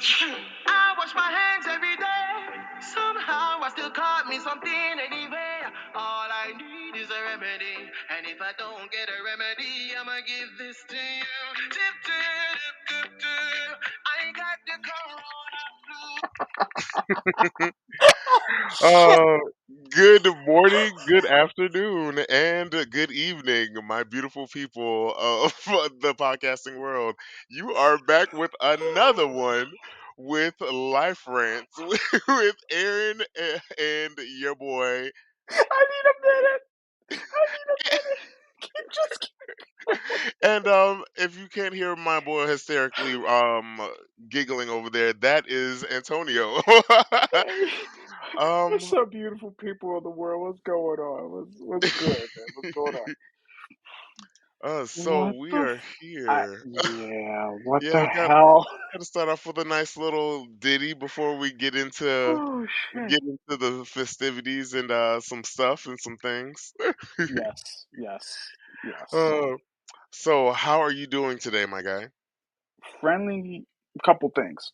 I wash my hands every day. Somehow I still caught me something anyway. All I need is a remedy. And if I don't get a remedy, I'ma give this to you. Tip, tip, tip, tip, tip. I got the corona Shit. Uh, Good morning, good afternoon, and good evening, my beautiful people of the podcasting world. You are back with another one with Life Rants with Aaron and your boy. I need a minute. I need a minute. Just And if you can't hear my boy hysterically giggling over there, that is Antonio. hey. um What's up, beautiful people of the world? What's going on? What's good, man? What's going on? so What we the? are here. Yeah. What the Yeah, hell? gotta start off with a nice little ditty before we Oh shit. get into the festivities and some stuff and some things. Yes. Yes. Yes. uh, so how are you doing today, my guy? Friendly. Couple things.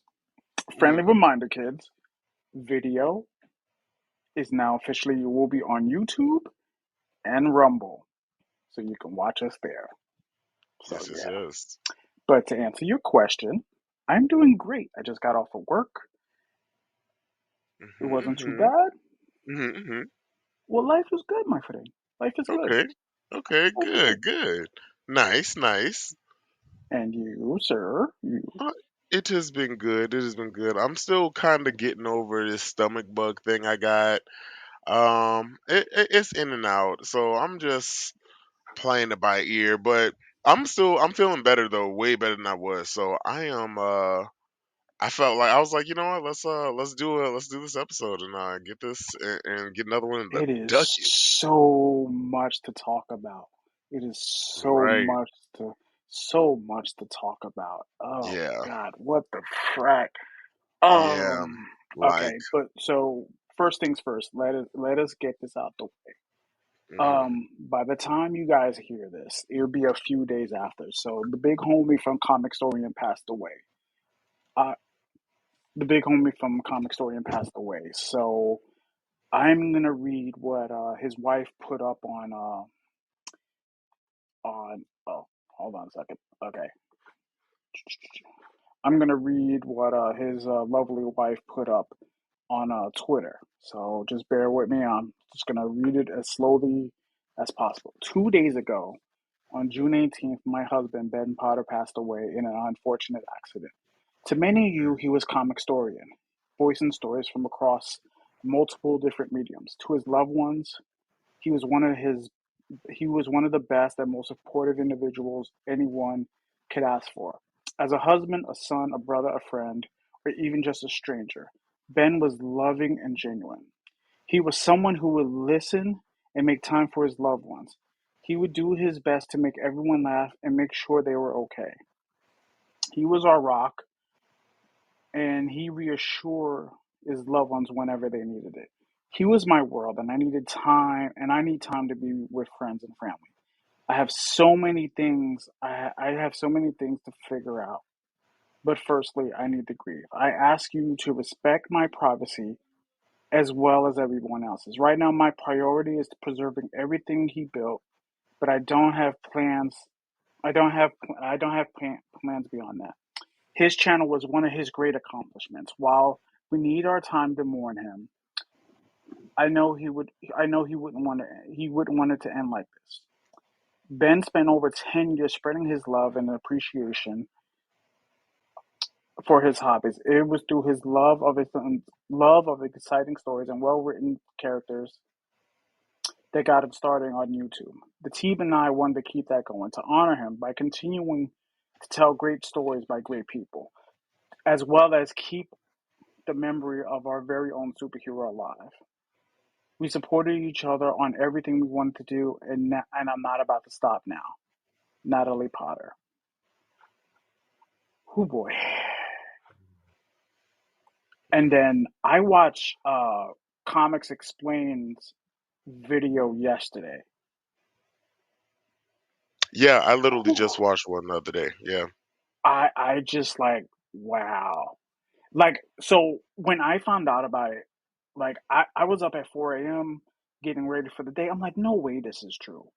Friendly Hmm. reminder, kids. Video is now officially will be on YouTube and Rumble, so you can watch us there. So Yes, yes, yeah. yes. But to answer your question, I'm doing great. I just got off of work. It Hmm, wasn't too hmm, bad. hmm, hmm. Well, life is good, my friend. Life is good. Okay, okay, Okay. good, good. Nice, nice. And you, sir, you. Uh, it has been good. It has been good. I'm still kind of getting over this stomach bug thing I got. It's in and out, so I'm just playing it by ear. But I'm feeling better though, way better than I was. So I am. I felt like I was like, you know what? Let's do this episode and get this and get another one in the It is ducket. so much to talk about. It is Right. so much to talk about. Oh Yeah. God, what the frack? Yeah. Like. Okay, but so first things first. Let us get this out the way. Hmm. By the time you guys hear this, it'll be a few days after. So the big homie from Comicstorian passed away. Uh, the big homie from Comicstorian passed away. So I'm gonna read what his wife put up on. Oh, hold on a second. Okay, I'm gonna read what his lovely wife put up on Twitter. So just bear with me. I'm just gonna read it as slowly as possible. 2 days ago, on June 18th, my husband Ben Potter passed away in an unfortunate accident. To many of you, he was Comicstorian, voicing stories from across multiple different mediums. To his loved ones, he was one of his he was one of the best and most supportive individuals anyone could ask for. As a husband, a son, a brother, a friend, or even just a stranger, Ben was loving and genuine. He was someone who would listen and make time for his loved ones. He would do his best to make everyone laugh and make sure they were okay. He was our rock, and he reassured his loved ones whenever they needed it. He was my world, and I needed time, and I need time to be with friends and family. I have so many things. I have so many things to figure out. But firstly, I need to grieve. I ask you to respect my privacy as well as everyone else's. Right now, my priority is preserving everything he built, but I don't have plans. I don't have plans beyond that. His channel was one of his great accomplishments. While we need our time to mourn him, I know he would. I know he wouldn't want to. He wouldn't want it to end like this. Ben spent over 10 years spreading his love and appreciation for his hobbies. It was through his love of exciting stories and well-written characters that got him started on YouTube. The team and I wanted to keep that going to honor him by continuing to tell great stories by great people, as well as keep the memory of our very own superhero alive. We supported each other on everything we wanted to do, and I'm not about to stop now. Natalie Potter. Oh boy. And then I watched Comics Explained video yesterday. Yeah, I literally Whew. just watched one the other day. Yeah. I just like wow. Like, so when I found out about it, like I was up at 4 a.m. getting ready for the day. I'm like, no way this is true.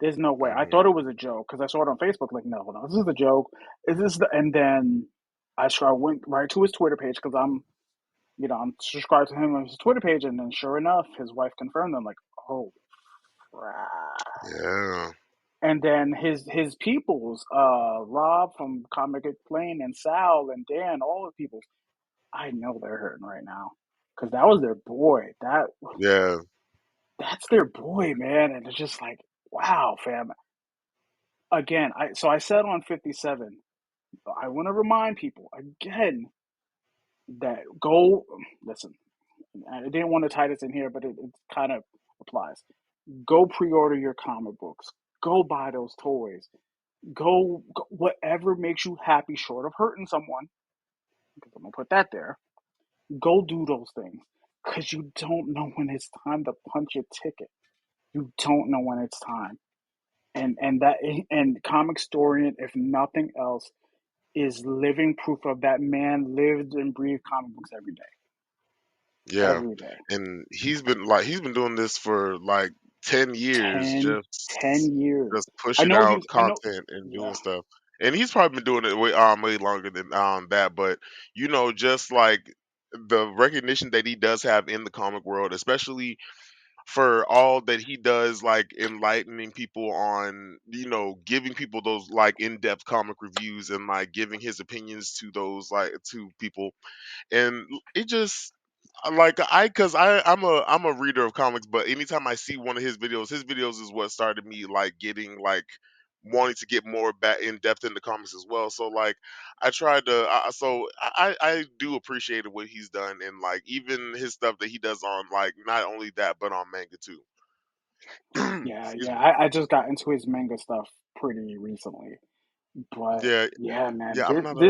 There's no way. I Hmm. thought it was a joke because I saw it on Facebook. Like, no, no, this is a joke. Is this the? And then I went right to his Twitter page because I'm subscribed to him on his Twitter page, and then sure enough, his wife confirmed. I'm like, oh crap. Yeah, And then his peoples, Rob from Comic Plane and Sal and Dan, all the peoples, I know they're hurting right now because that was their boy. yeah, That's their boy, man. And it's just like, wow, fam. Again, I said on 57. I want to remind people again that go listen. I didn't want to tie this in here, but it kind of applies. Go pre-order your comic books. Go buy those toys. Go whatever makes you happy, short of hurting someone. Because I'm gonna put that there. Go do those things because you don't know when it's time to punch your ticket. You don't know when it's time. And Comicstorian, if nothing else, is living proof of that man lived and breathed comic books every day. yeah. Every day. And he's been doing this for like 10 years, 10 years. just I pushing know out he's I know content and yeah. doing stuff. And he's probably been doing it way longer than that. But just like the recognition that he does have in the comic world, especially for all that he does, like enlightening people on, giving people those like in-depth comic reviews and like giving his opinions to those like to people. And it just like because I'm a reader of comics, but anytime I see one of his videos is what started me like getting like wanting to get more back in depth into comics as well. So like I tried to so I do appreciate what he's done, and like even his stuff that he does on like not only that but on manga too. Yeah, Excuse yeah. me. I just got into his manga stuff pretty recently. But Yeah, yeah, man, yeah. I'm not a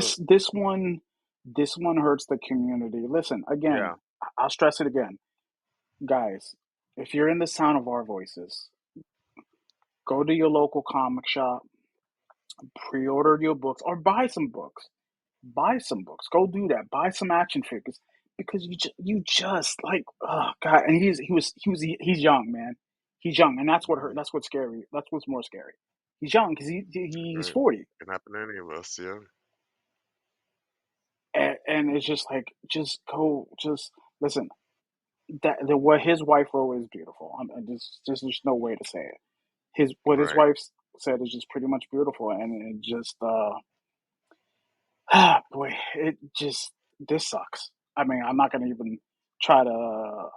this one hurts the community. Listen, again, yeah. I'll stress it again. Guys, if you're in the sound of our voices, go to your local comic shop, pre-order your books, or buy some books. Buy some books. Go do that. Buy some action figures because you just like oh god. And he's young, man. He's young, and that's what hurt. Mhm. That's what's scary. That's what's more scary. He's young because he's Right. 40, Can happen to any of us. Yeah. and it's just like just go, just listen. What his wife wrote is beautiful. Just there's no way to say it. What his Right. wife said is just pretty much beautiful, and it just ah boy, it just this sucks. I mean, I'm not gonna even try to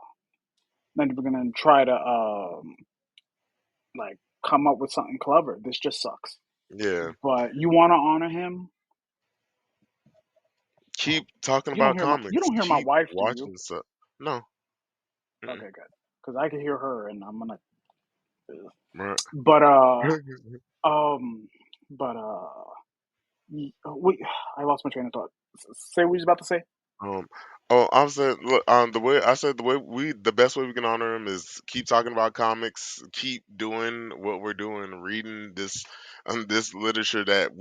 not even gonna try to like come up with something clever. This just sucks. Yeah. But you want to honor him. Keep talking You don't about hear comics. my Keep wife, do you? watching stuff. No. Mm-mm. Okay, good. Because I can hear her, and I'm gonna. Right. But um, but wait, I lost my train of thought. Say what you was about to say. um. Oh, I'm saying, look, the way I said, the best way we can honor him is keep talking about comics, keep doing what we're doing, reading this literature that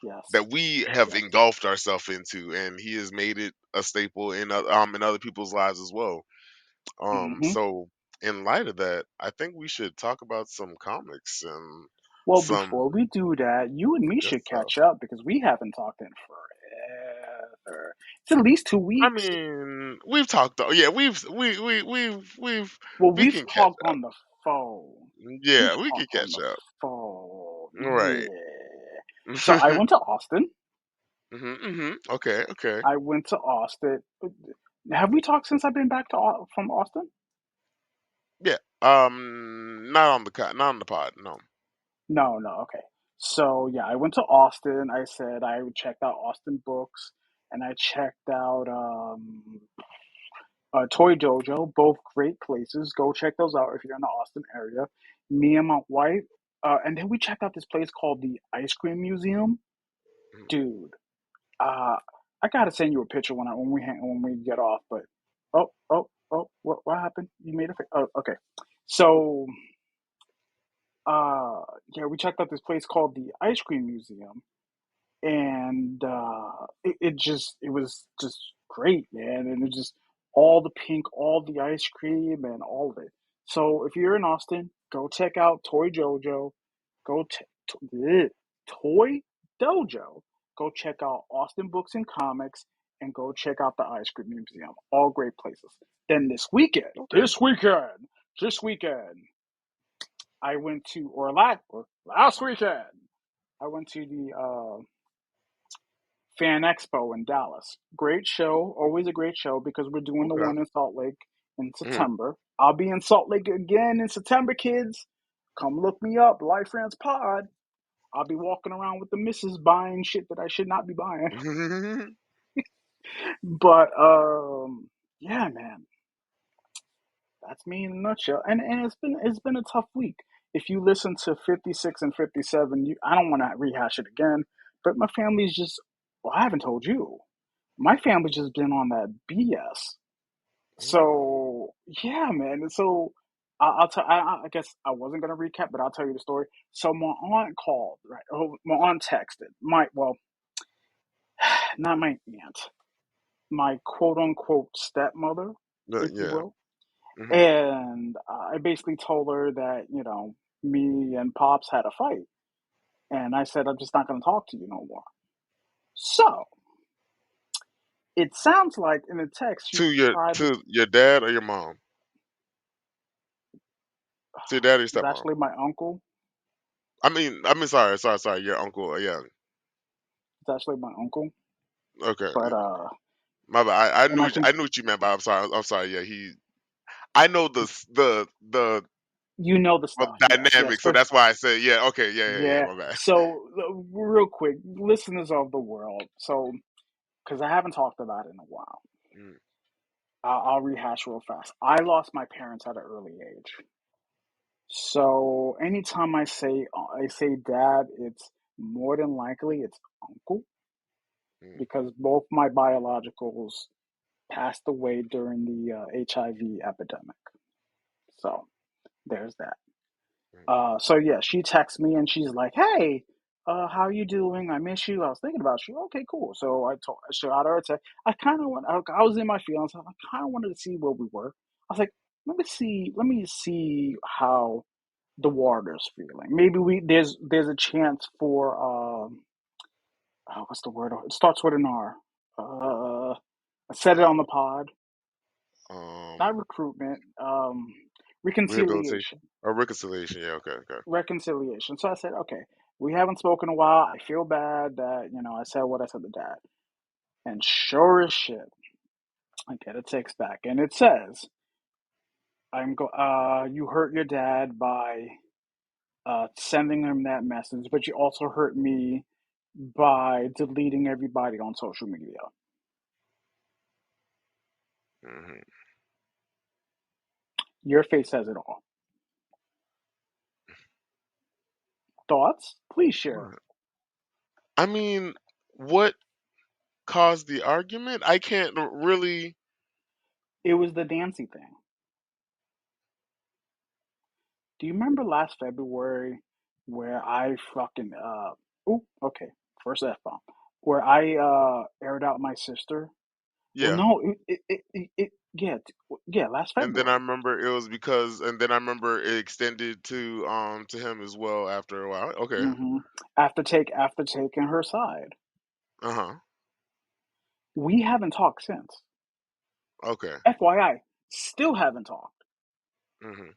Yes, that we have yes. engulfed ourselves into, and he has made it a staple in other people's lives as well. Hmm. So in light of that, I think we should talk about some comics and Well, some before we do that, you and me good should stuff. catch up because we haven't talked in forever. It's at least 2 weeks. We've talked. Yeah, Well, we we've can catch talked up. on the phone. We've Yeah, we can talked on catch the up. phone. Right. Yeah. So I went to Austin. Okay. Okay. I went to Austin. Have we talked since I've been back from Austin? Yeah. Not on not on the pod. No. No, no. Okay. So yeah, I went to Austin. I said I checked out Austin Books, and I checked out Toy Dojo. Both great places. Go check those out if you're in the Austin area. Me and my wife, and then we checked out this place called the Ice Cream Museum. Mhm. Dude, uh, I gotta send you a picture when we get off. But what happened? You made a oh, okay. So yeah, we checked out this place called the Ice Cream Museum, and it was just great, man, and it just all the pink, all the ice cream, and all of it. So if you're in Austin, go check out Toy Jojo. Go Toy Dojo. Go check out Austin Books and Comics, and go check out the Ice Cream Museum. All great places. Then Okay. this weekend, I went to or last weekend, I went to the Fan Expo in Dallas. Great show, always a great show because we're doing the Okay. one in Salt Lake in Mhm. September. I'll be in Salt Lake again in September, kids. Come look me up, Life Friends Pod. I'll be walking around with the missus buying shit that I should not be buying. But yeah, man, that's me in a nutshell. And it's been a tough week. If you listen to 56 and 57, I don't want to rehash it again. But my family's just well, I haven't told you. My family's just been on that BS. Mm. So yeah, man. So I'll tell. I guess I wasn't gonna recap, but I'll tell you the story. So my aunt called, right? Oh, my aunt texted. Not my aunt, my quote unquote stepmother, if you Yeah. will. Hmm. And I basically told her that me and Pops had a fight, and I said I'm just not gonna talk to you no more. So it sounds like in the text she tried to. To your dad or your mom? To your dad or your It's stepmom? actually my uncle. Sorry. Your uncle. Yeah. It's actually my uncle. Okay. But My bad. and I think I knew what you meant, but I'm sorry. I'm sorry. Yeah. I know the you know the well, stuff. Yes, dynamic, so for that's why I said yeah. Okay. Yeah. yeah. My bad. So real quick, listeners of the world. So because I haven't talked about it in a while, Mm, I'll rehash real fast. I lost my parents at an early age. So anytime I say dad, it's more than likely it's uncle mm, because both my biologicals passed away during the HIV epidemic. So there's that. mm, So yeah, she texts me and she's like, "Hey, how you doing? I miss you. I was thinking about you. Okay, cool." So I told, so out of her text, I kind of want. I was in my feelings. I kind of wanted to see where we were. I was like, let me see how the water's feeling. Maybe there's a chance for what's the word? It starts with an R. I said it on the uh, pod. um, Not recruitment. rehabilitation Reconciliation. or reconciliation. Yeah. Okay. Okay. Reconciliation. So I said, okay, we haven't spoken in a while. I feel bad that I said what I said to dad. And sure as shit, I get a text back, and it says, You hurt your dad by sending him that message, but you also hurt me by deleting everybody on social media. Hmm. Your face says it all. Thoughts? Please share. I mean, what caused the argument? I can't really. It was the Dancy thing. Do you remember last February where I fucking oh okay, first F bomb. Where I aired out my sister? Well Yeah. no, yeah, yeah, last And then I February. remember it was because, and then I remember it extended to him as well after a while. Okay. hmm After taking her side. Uh huh. We haven't talked since. Okay. FYI, still haven't talked. Hmm.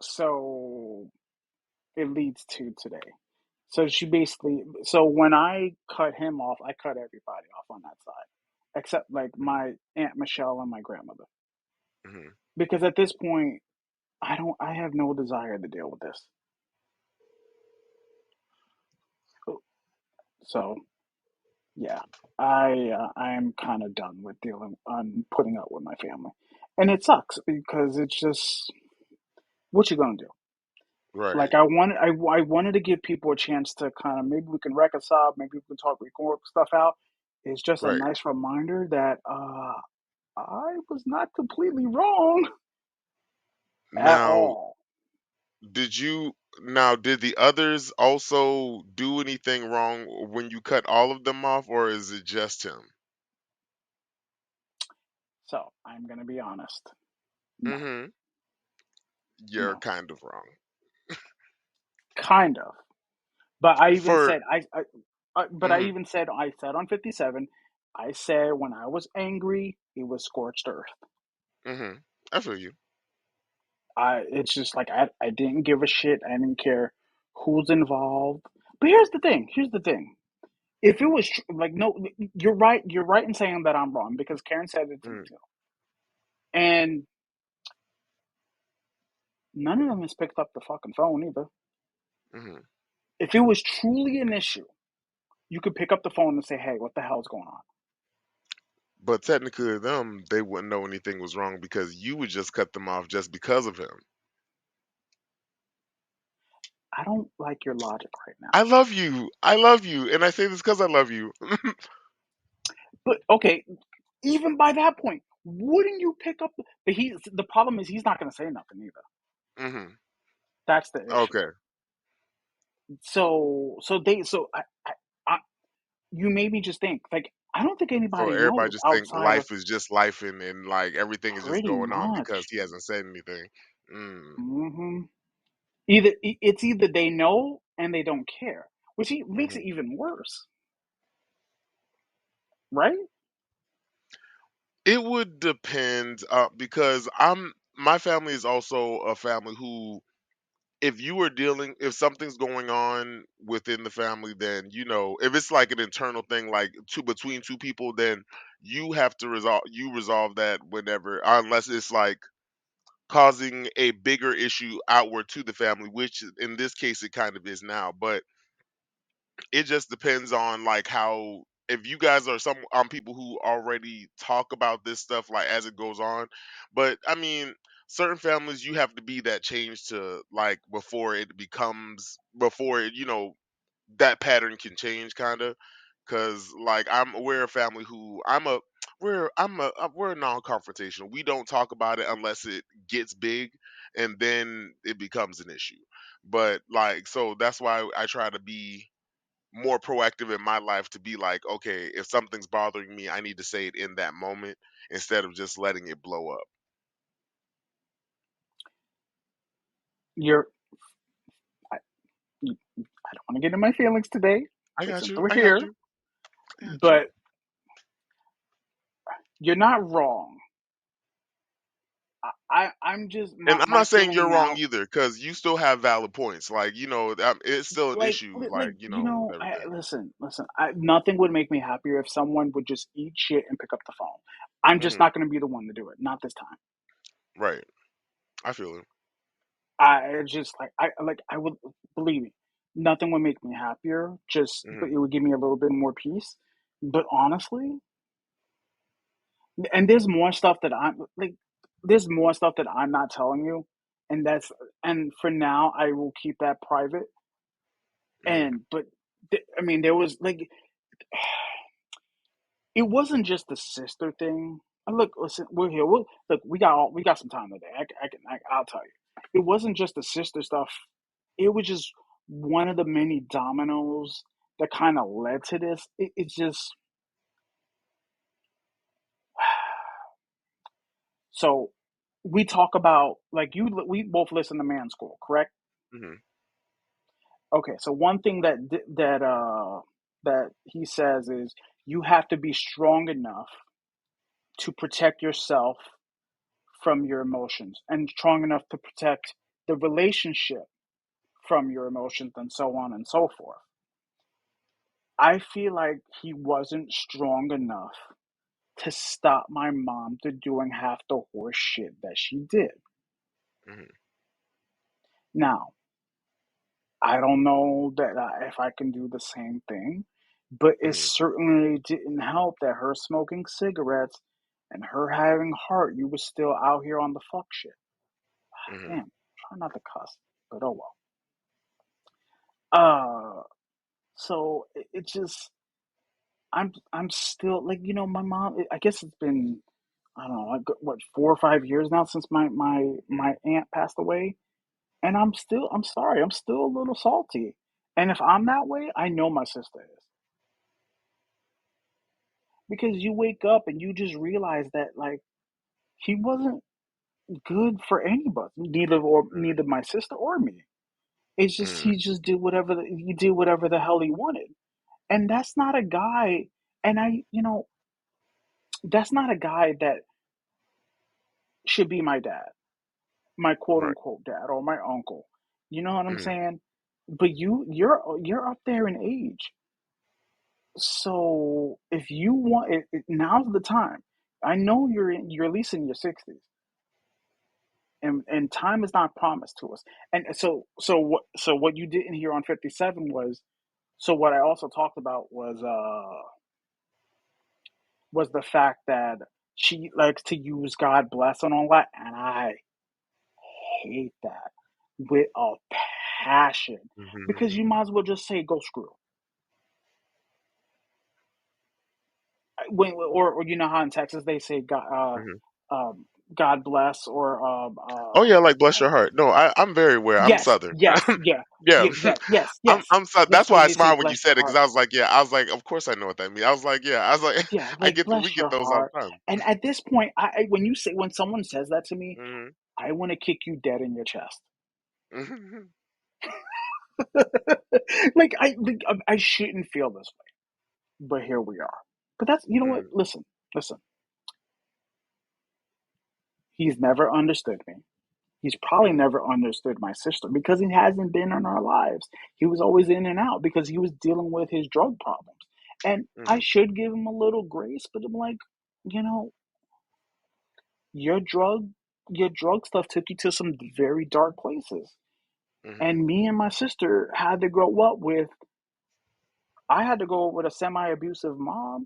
So it leads to today. So she basically, so when I cut him off, I cut everybody off on that side, except like my Aunt Michelle and my grandmother. Hmm. Because at this point, I have no desire to deal with this. So yeah, I am kind of done with dealing on putting up with my family, and it sucks because it's just what you gonna do. Right. Like I wanted to give people a chance to kind of maybe we can reconcile, maybe we can talk, we can work stuff out. It's just a Right. nice reminder that I was not completely wrong at Now, all. did you? Now, did the others also do anything wrong when you cut all of them off, or is it just him? So I'm gonna be honest. No, Mm-hmm. You're no, kind of wrong. kind of. But I even For said but I mm-hmm, even said I said on 57. I said when I was angry, it was scorched earth. mm-hmm. I feel you. It's just like I didn't give a shit. I didn't care who's involved. But here's the thing. Here's the thing. If it was like no, you're right. You're right in saying that I'm wrong because Karen said it to me Mm-hmm, too, and none of them has picked up the fucking phone either. mm-hmm. If it was truly an issue, you could pick up the phone and say, "Hey, what the hell's going on?" But technically, them they wouldn't know anything was wrong because you would just cut them off just because of him. I don't like your logic right now. I love you. I love you, and I say this because I love you. But okay, even by that point, wouldn't you pick up? But the problem is he's not going to say nothing either. Mm-hmm. That's the issue. Okay. So you made me just think like I don't think So anybody everybody knows just think outside of life is just life, and like everything is just pretty going on because much. he hasn't said anything. Mm, hmm it's either they know and they don't care, which makes hmm. it even worse, right? It would depend, because my family is also a family who, if something's going on within the family, then if it's like an internal thing, like between two people, then you resolve that whenever, unless it's like causing a bigger issue outward to the family, which in this case it kind of is now. But it just depends on like how, if you guys are some people who already talk about this stuff like as it goes on. But I mean, certain families, you have to be that change to like before it, that pattern can change kind of. Because like we're a family who we're non-confrontational. We don't talk about it unless it gets big, and then it becomes an issue. But like, so that's why I try to be more proactive in my life, to be like, okay, if something's bothering me, I need to say it in that moment instead of just letting it blow up. You're I, I don't want to get in my feelings today. I But got since you. we're I got here, you. I got you. but you're not wrong. I'm just And I'm my not saying feeling you're wrong now. either, because you still have valid points. Like, it's still an issue. Like Like, with I everything. listen. Nothing would make me happier if someone would just eat shit and pick up the phone. I'm just Hmm. not going to be the one to do it. Not this time. Right. I feel it. I just I would believe me. Nothing would make me happier. But Hmm. it would give me a little bit more peace. But honestly, and there's more stuff that there's more stuff that I'm not telling you, and and for now I will keep that private. Hmm. But I mean, there was it wasn't just the sister thing. And look, listen, we're here. Look, we got some time today. I'll tell you. It wasn't just the sister stuff. It was just one of the many dominoes that kind of led to this. It's just so we talk about like you. We both listen to Man School, correct? Hmm. Okay, so one thing that he says is you have to be strong enough to protect yourself from your emotions and strong enough to protect the relationship from your emotions and so on and so forth. I feel like he wasn't strong enough to stop my mom to doing half the horse shit that she did. Hmm. Now, I don't know that if I can do the same thing, but it Hmm. certainly didn't help that her smoking cigarettes and her having heart, you was still out here on the fuck shit. Hmm. Damn, try not to cuss, but oh well. Uh, so it just I'm still like my mom. I guess it's been I don't know like what 4 or 5 years now since my Hmm. aunt passed away, And I'm sorry, I'm still a little salty. And if I'm that way, I know my sister is. Because you wake up and you just realize that like he wasn't good for anybody, neither my sister or me. It's just Mm, he just did whatever he did whatever the hell he wanted. And that's not a guy and that's not a guy that should be my dad, my quote right. unquote dad or my uncle. You know what I'm Mm, saying? But you're up there in age. So if you want now's the time. I know you're at least in your 60s and time is not promised to us. And so what you didn't hear on 57 was so what I also talked about was the fact that she likes to use God bless and all that, and I hate that with a passion because you mhm, might as well just say go screw. When or you know how in Texas they say mhm. God bless or Oh yeah, like bless your heart. No, I'm very aware. I'm yes, Southern. yes, yeah, Yeah, yeah, that, yes, I'm yes, I'm Southern. yes. That's When why I they say smiled when you bless your said it because heart, I was like, yeah, I was like, of course I know what that means. I was like, yeah, I was like, yeah, I like get we bless get your those all heart. the time. And at this point, when someone says that to me, Mhm, I want to kick you dead in your chest. mhm, Like I shouldn't feel this way, but here we are. But that's you know what? mhm, Listen. He's never understood me. He's probably mhm, never understood my sister because he hasn't been in our lives. He was always in and out because he was dealing with his drug problems. And I mhm, should give him a little grace, but I'm like, you know, your drug your drug stuff took you to some very dark places. mhm. And me and my sister had to grow up with I had to go with a semi-abusive mom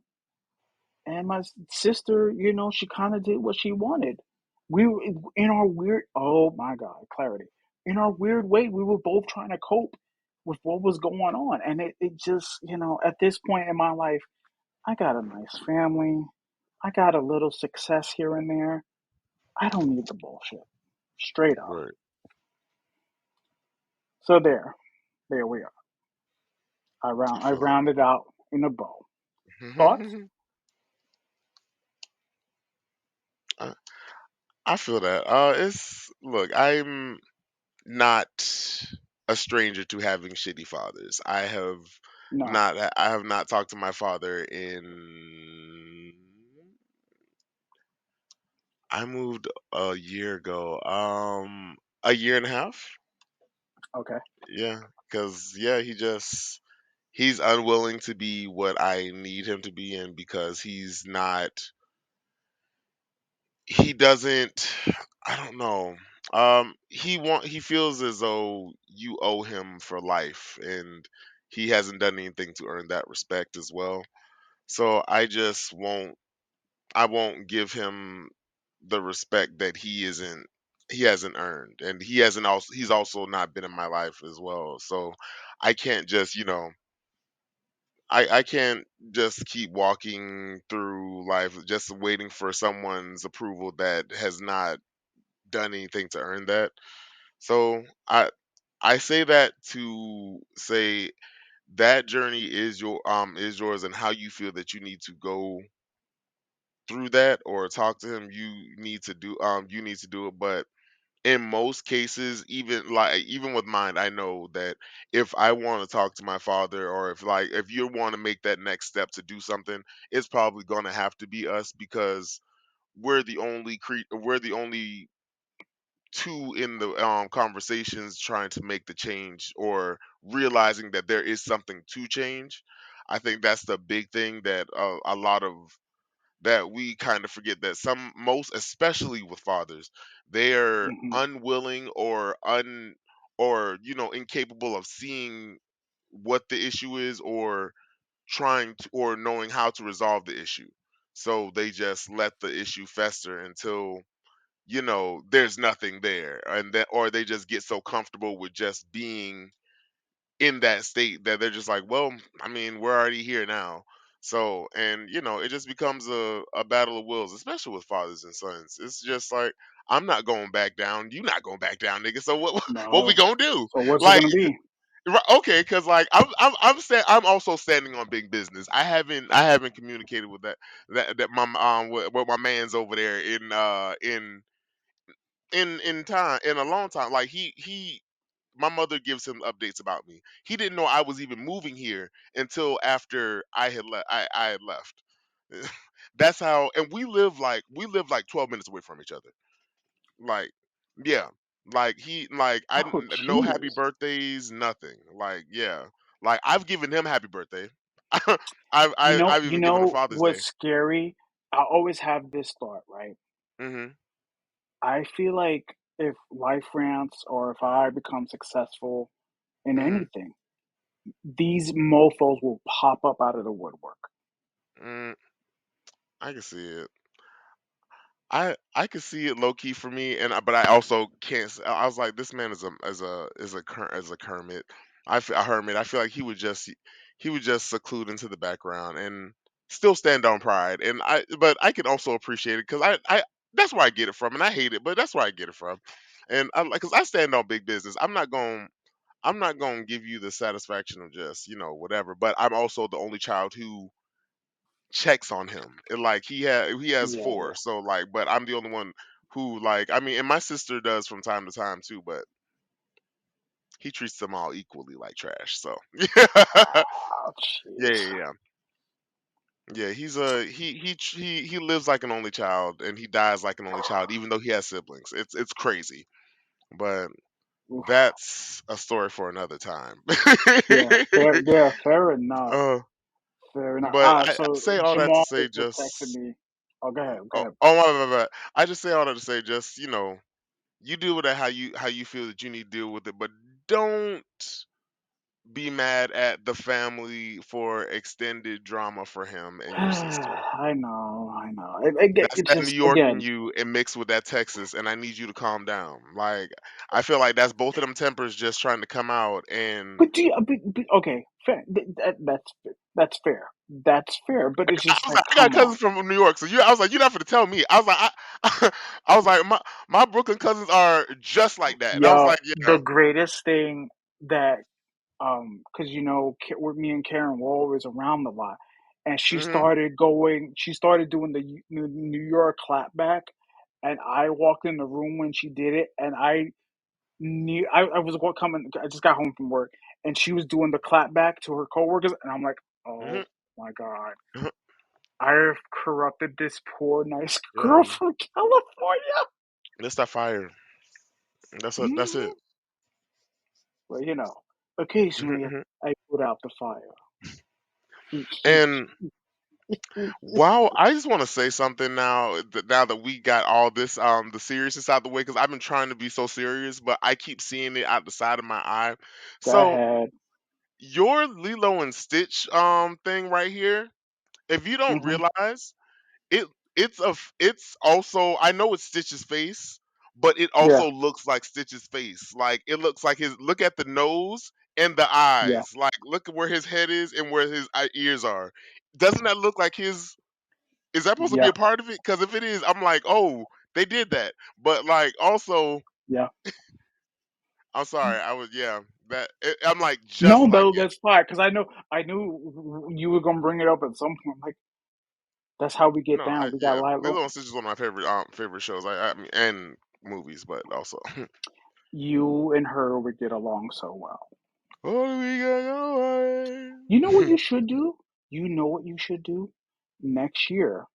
and my sister, she kind of did what she wanted. We were in our weird, oh my God, clarity. In our weird way, we were both trying to cope with what was going on. And it just, at this point in my life, I got a nice family. I got a little success here and there. I don't need the bullshit. Straight up. Right. So there we are. I I feel rounded out in a bow. Thoughts? that. I, I feel that. It's look, I'm not a stranger to having shitty fathers. No. I have not talked to my father in I moved a year ago. A year and a half? Okay. Yeah, cuz yeah, he's unwilling to be what I need him to be in because he doesn't I don't know. He feels as though you owe him for life and he hasn't done anything to earn that respect as well. So I won't give him the respect that he hasn't earned and he's also not been in my life as well. So I can't just, I can't just keep walking through life just waiting for someone's approval that has not done anything to earn that. So I say that to say that journey is yours and how you feel that you need to go through that or talk to him you need to do it. But in most cases, even with mine, I know that if I want to talk to my father or if you want to make that next step to do something, it's probably going to have to be us because we're the only two in the conversations trying to make the change or realizing that there is something to change. I think that's the big thing that a lot of that we kind of forget that some most especially with fathers, they are Hmm. unwilling or incapable of seeing what the issue is or trying to or knowing how to resolve the issue. So they just let the issue fester until there's nothing there and that or they just get so comfortable with just being in that state that they're just like, well, I mean, we're already here now. So, and it just becomes a battle of wills, especially with fathers and sons. It's just like I'm not going back down. You not going back down, nigga. So what we No. gonna do? So what's it Like, gonna be? okay, because like I'm also standing on big business. I haven't communicated with that my with my man's over there in time in a long time. Like he my mother gives him updates about me. He didn't know I was even moving here until after I had left. That's how, and we live like 12 minutes away from each other. Like, yeah, like Oh, no happy jeez. birthdays, nothing. Like, yeah, like I've given him happy birthday. I've You even given him know Father's Day. what's scary? I always have this thought, right? Hmm. I feel like if life rants or if I become successful in Hmm. anything, these mofos will pop up out of the woodwork. Mm, I can see it. I could see it low key for me, but I also can't. I was like, this man is a hermit. A hermit. I feel like he would just seclude into the background and still stand on pride. But I can also appreciate it because I that's where I get it from, and I hate it, but that's where I get it from. And I like because I stand on big business. I'm not going to give you the satisfaction of just whatever. But I'm also the only child who checks on him. And like he has four, Whoa. so like, but I'm the only one who like. I mean, and my sister does from time to time too, but he treats them all equally like trash. So yeah, Oh, yeah, jeez. yeah, yeah. Yeah, he lives like an only child and he dies like an only child, even though he has siblings. It's crazy, but Oof. that's a story for another time. Fair enough. uh, Fair enough. but Ah, I so say all that to Jamal say just texted just me. Oh, go oh, ahead. oh my. I just say all that to say just you deal with it how you feel that you need to deal with it, but don't be mad at the family for extended drama for him and your sister. I know. That's It's that New just York in again. you and mixed with that Texas, and I need you to calm down. Like I feel like that's both of them tempers just trying to come out, and But do you, okay, fair. That's fair. That's fair. But it's I just was like, like, I got come on. cousins from New York, so I was like, you're not gonna tell me. I was like, I was like, my Brooklyn cousins are just like that, and I was Yo, like, the yeah, greatest thing that because with me and Karen were always around a lot, and hmm she started doing the New York clapback, and I walked in the room when she did it, and I was coming, I just got home from work, and she was doing the clapback to her coworkers, and I'm like, oh hmm my god, I have corrupted this poor nice girl yeah, from California. that's that fire. That's it. Hmm. But occasionally Mhm. I put out the fire. And wow, I just want to say something now that we got all this the seriousness out the way because I've been trying to be so serious, but I keep seeing it out the side of my eye. Go So ahead. your Lilo and Stitch thing right here, if you don't Hmm. realize it, it's also, I know it's Stitch's face, but it Yeah, also looks like Stitch's face. Like it looks like his, look at the nose and the yeah, eyes. Like look at where his head is and where his ears are. Doesn't that look like his? Is that supposed to be yeah, a part of it? Because if it is, I'm like, oh, they did that. But like, also, yeah. I'm sorry, yeah, I'm like just No, like though it. that's fine because I knew you were gonna bring it up at some point. Like that's how we get No, down. We got yeah, Lilo. Lilo and Stitch is one of my favorite shows. I mean, and movies, but also. You and her would get along so well. What do we got You know what going? you should do? You know what you should do? Next year,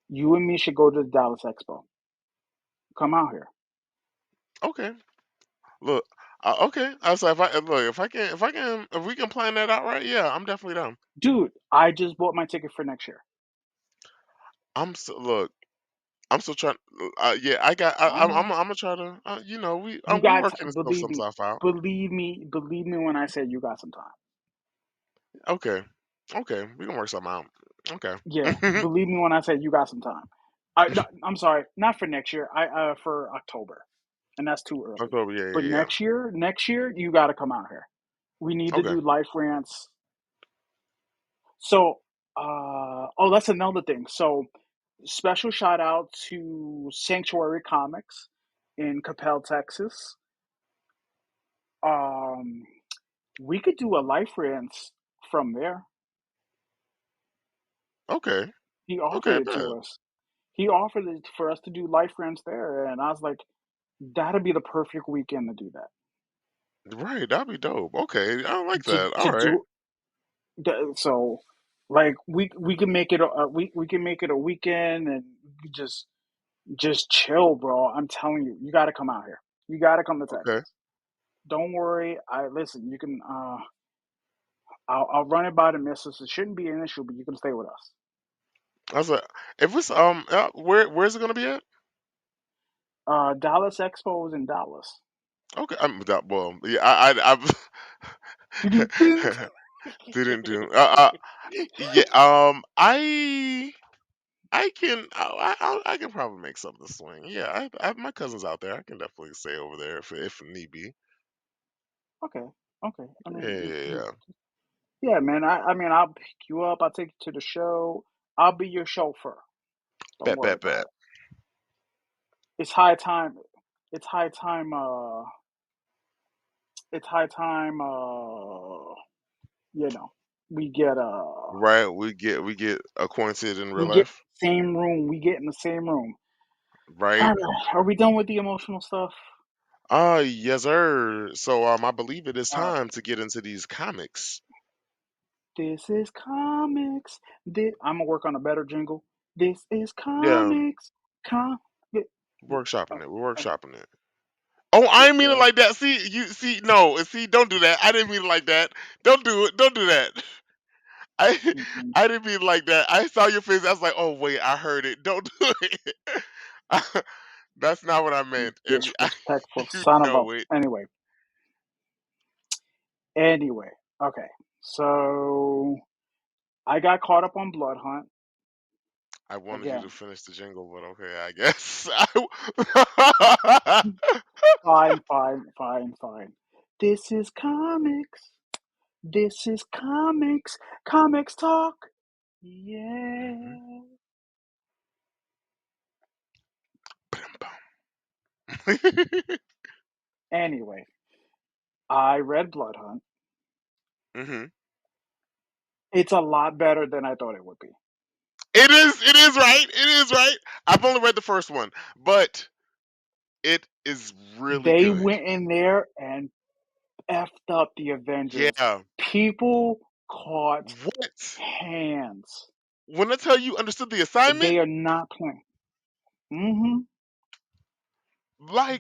you and me should go to the Dallas Expo. Come out here. Okay, look, okay. I was like, if we can plan that out right, yeah, I'm definitely down. Dude, I just bought my ticket for next year. Look, I'm still trying. Yeah, I'm gonna try to. You We got, working some stuff out. believe me when I say you got some time. Okay, okay, we can work something out. Okay. Yeah, believe me when I say you got some time. No, I'm sorry, not for next year. For October, and that's too early. October, yeah, But yeah, yeah. next year, you got to come out here. We need to Okay. do life rants. So, that's another thing. So, Special shout out to Sanctuary Comics in Capel, Texas. Um, we could do a life rinse from there. Okay. He Okay, offered it bet. to us. He offered it for us to do life rinse there, and I was like, that'd be the perfect weekend to do that. Right, that'd be dope. Okay, I like To that. to All right. do so, like we can make it we can make it a weekend and just chill, bro. I'm telling you, you got to come out here. You got to come to Okay. Texas. Don't worry. I listen. You can. I'll run it by the missus. It shouldn't be an issue, but you can stay with us. I was like, if it's where's it gonna be at? Dallas Expo is in Dallas. Okay, well, yeah, didn't do. Yeah, I can probably make something swing. Yeah, my cousin's out there. I can definitely stay over there if need be. Okay. Okay. I Yeah, mean, yeah, yeah. yeah, man. I mean, I'll pick you up. I'll take you to the show. I'll be your chauffeur. Don't Bet, worry bet, about bet. it. It's high time. It's high time. It's high time. You know, we get Right, we get acquainted in real we get life. same room. We get in the same room. Right. All right. Are we done with the emotional stuff? Yes, sir. So I believe it is All right. time to get into these comics. This is comics. I'm gonna work on a better jingle. This is Yeah, comics. Com. workshopping Oh, it. We're workshopping it. Oh, I didn't mean it well, like that. See, no, see, don't do that. I didn't mean it like that. Don't do it. Don't do that. I mm-mm, I didn't mean it like that. I saw your face. I was like, oh wait, I heard it. Don't do it. That's not what I you meant, and disrespectful you son of a. know it. Anyway, anyway. Okay. So I got caught up on Blood Hunt I wanted you to again. finish the jingle, but okay, I guess. Fine, fine, fine, fine. This is comics. This is comics. Comics talk. Mhm. Yeah. Anyway, I read Blood Hunt. Mhm. It's a lot better than I thought it would be. It is. It is right. It is right. I've only read the first one, but it is really They good. went in there and effed up the Avengers. Yeah. People caught What? hands. When I tell you understood the assignment, They are not playing. Mm-hmm.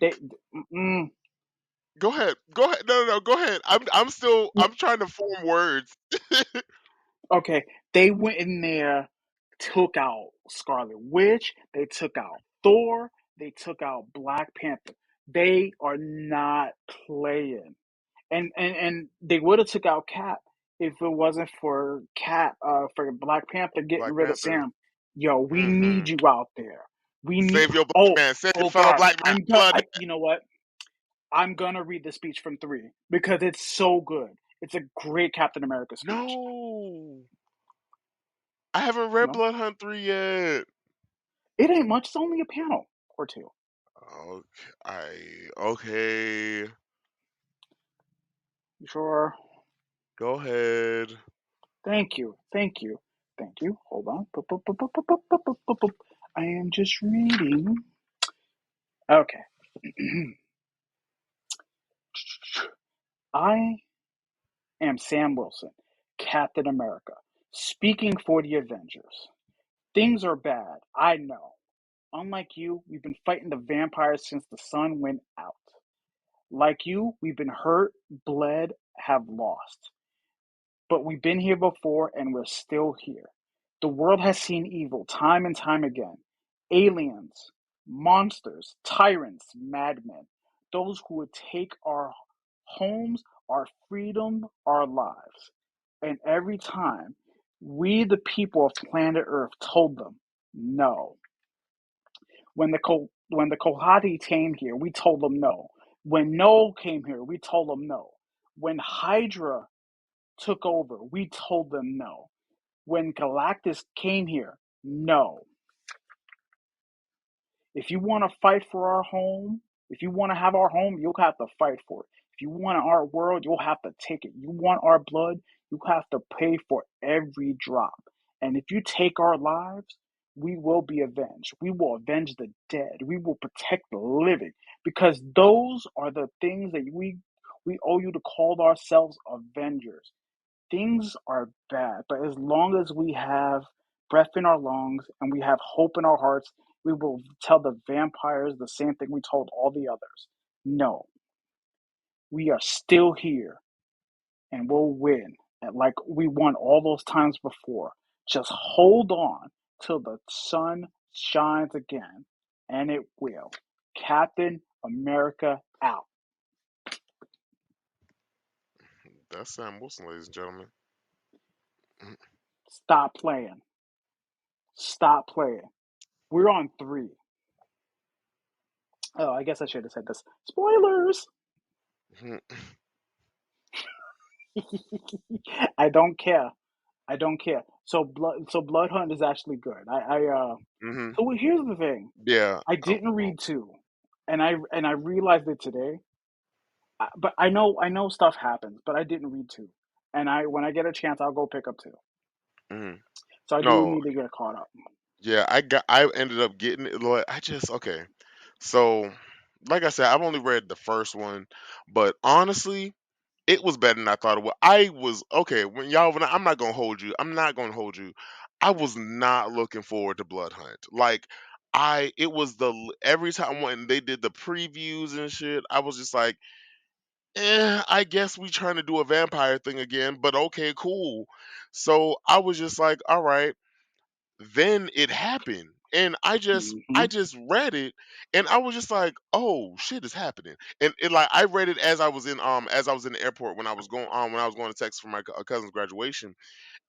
They. like, Mm, go ahead. Go ahead. No, no, no. Go ahead. I'm trying to form words. okay. They went in there, took out Scarlet Witch. They took out Thor. They took out Black Panther. They are not playing. And they would have took out Cap if it wasn't for for Black Panther getting Black rid of Panther. Sam. Yo, we need Hmm. you out there. We need. Save your black Oh, man. Save oh your fellow God, black man. I'm gonna. Blood. You know what? I'm gonna read the speech from 3 because it's so good. It's a great Captain America speech. No, I haven't read No, Blood Hunt 3 yet. it ain't much. It's only a panel or two. Okay. Okay. You sure? Go ahead. Thank you. Thank you. Thank you. Hold on. Boop, boop, boop, boop, boop, boop, boop, boop, boop, boop. I am just reading. Okay. I am Sam Wilson, Captain America, speaking for the Avengers. Things are bad, I know. Unlike you, we've been fighting the vampires since the sun went out. Like you, we've been hurt, bled, have lost. But we've been here before and we're still here. The world has seen evil time and time again. Aliens, monsters, tyrants, madmen. Those who would take our homes, our freedom, our lives. And every time, we, the people of planet Earth, told them no. When the Kohati came here, we told them no. When Noel came here, we told them no. When Hydra took over, we told them no. When Galactus came here, no. If you want to fight for our home, if you want to have our home, you'll have to fight for it. If you want our world, you'll have to take it. You want our blood, you have to pay for every drop. And if you take our lives, we will be avenged. We will avenge the dead. We will protect the living because those are the things that we owe you to call ourselves avengers. Things are bad, but as long as we have breath in our lungs and we have hope in our hearts, we will tell the vampires the same thing we told all the others. No, we are still here and we'll win. And like we won all those times before. Just hold on till the sun shines again, and it will. Captain America out. That's Sam Wilson, ladies and gentlemen. Stop playing. Stop playing. We're on three. Oh, I guess I should have said this. Spoilers. I don't care. I don't care. So Blood Hunt is actually good. Hmm. So here's the thing. Yeah. I Oh, didn't oh. read two, and I realized it today. But I know stuff happens, but I didn't read two. And I when I get a chance, I'll go pick up two. Mhm. So I do No. need to get caught up. Yeah. I ended up getting it. Like, I just okay. So, like I said, I've only read the first one, but honestly, it was better than I thought it was. I was okay when y'all. I'm not gonna hold you. I'm not gonna hold you. I was not looking forward to Blood Hunt. Like it was every time when they did the previews and shit, I was just like, I guess we trying to do a vampire thing again. But okay, cool. So I was just like, all right. Then it happened, and I Hmm. just read it, and I was just like, oh shit is happening. And it like I read it as I was in the airport when I was going to Texas for my cousin's graduation,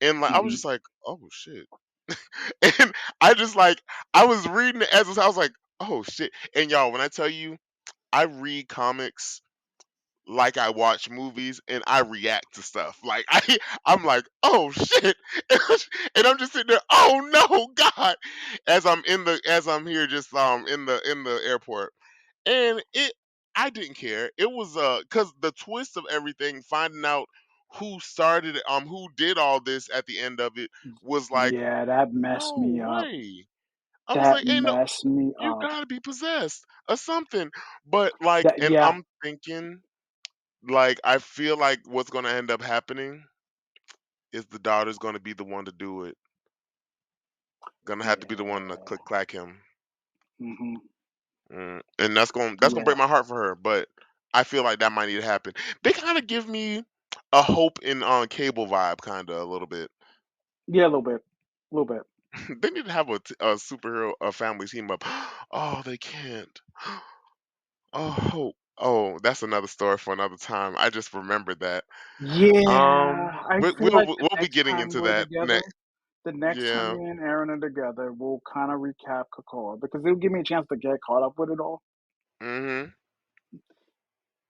and like I was Hmm. just like, oh shit. And I just like I was reading it as I was like, oh shit. And y'all, when I tell you I read comics like I watch movies and I react to stuff. Like I'm like, oh shit. And I'm just sitting there, oh no, God, as I'm here just in the airport. And it I didn't care. It was cause the twist of everything, finding out who started it, who did all this at the end of it was like, Yeah, that messed no me up. way. I was That like, ain't no, messed me you up. gotta be possessed or something. But like, That and yeah, I'm thinking like I feel like what's going to end up happening is the daughter's going to be the one to do it. Going to have to be the one to yeah. click clack him. Hmm. And that's going to Yeah, break my heart for her, but I feel like that might need to happen. They kind of give me a hope in on cable vibe kind of a little bit. yeah, a little bit, a little bit. They need to have a superhero a family team up. Oh, they can't. Oh, hope. Oh, that's another story for another time. I just remembered that. Yeah, I feel like the We'll be next getting time into we're that together, next. the next time Yeah. me and Aaron are together, we'll kind of recap Kakor because it'll give me a chance to get caught up with it all. Mhm.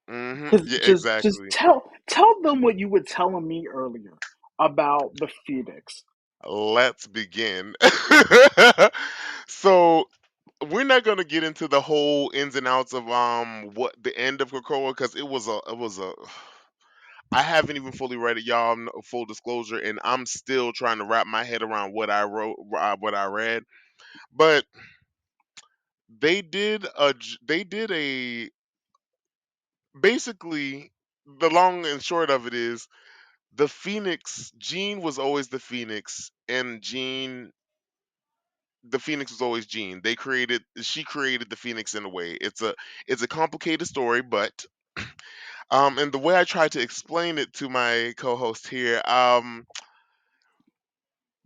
Mhm. Because Yeah, just exactly. tell them what you were telling me earlier about the Phoenix. Let's begin. So we're not gonna get into the whole ins and outs of what the end of Krakoa because it was a I haven't even fully read it, y'all. Full disclosure, and I'm still trying to wrap my head around what I wrote, what I read. But they did a basically the long and short of it is the Phoenix. Jean was always the Phoenix, and Jean the Phoenix was always Jean. She created the Phoenix in a way. It's a complicated story, but and the way I try to explain it to my co-host here,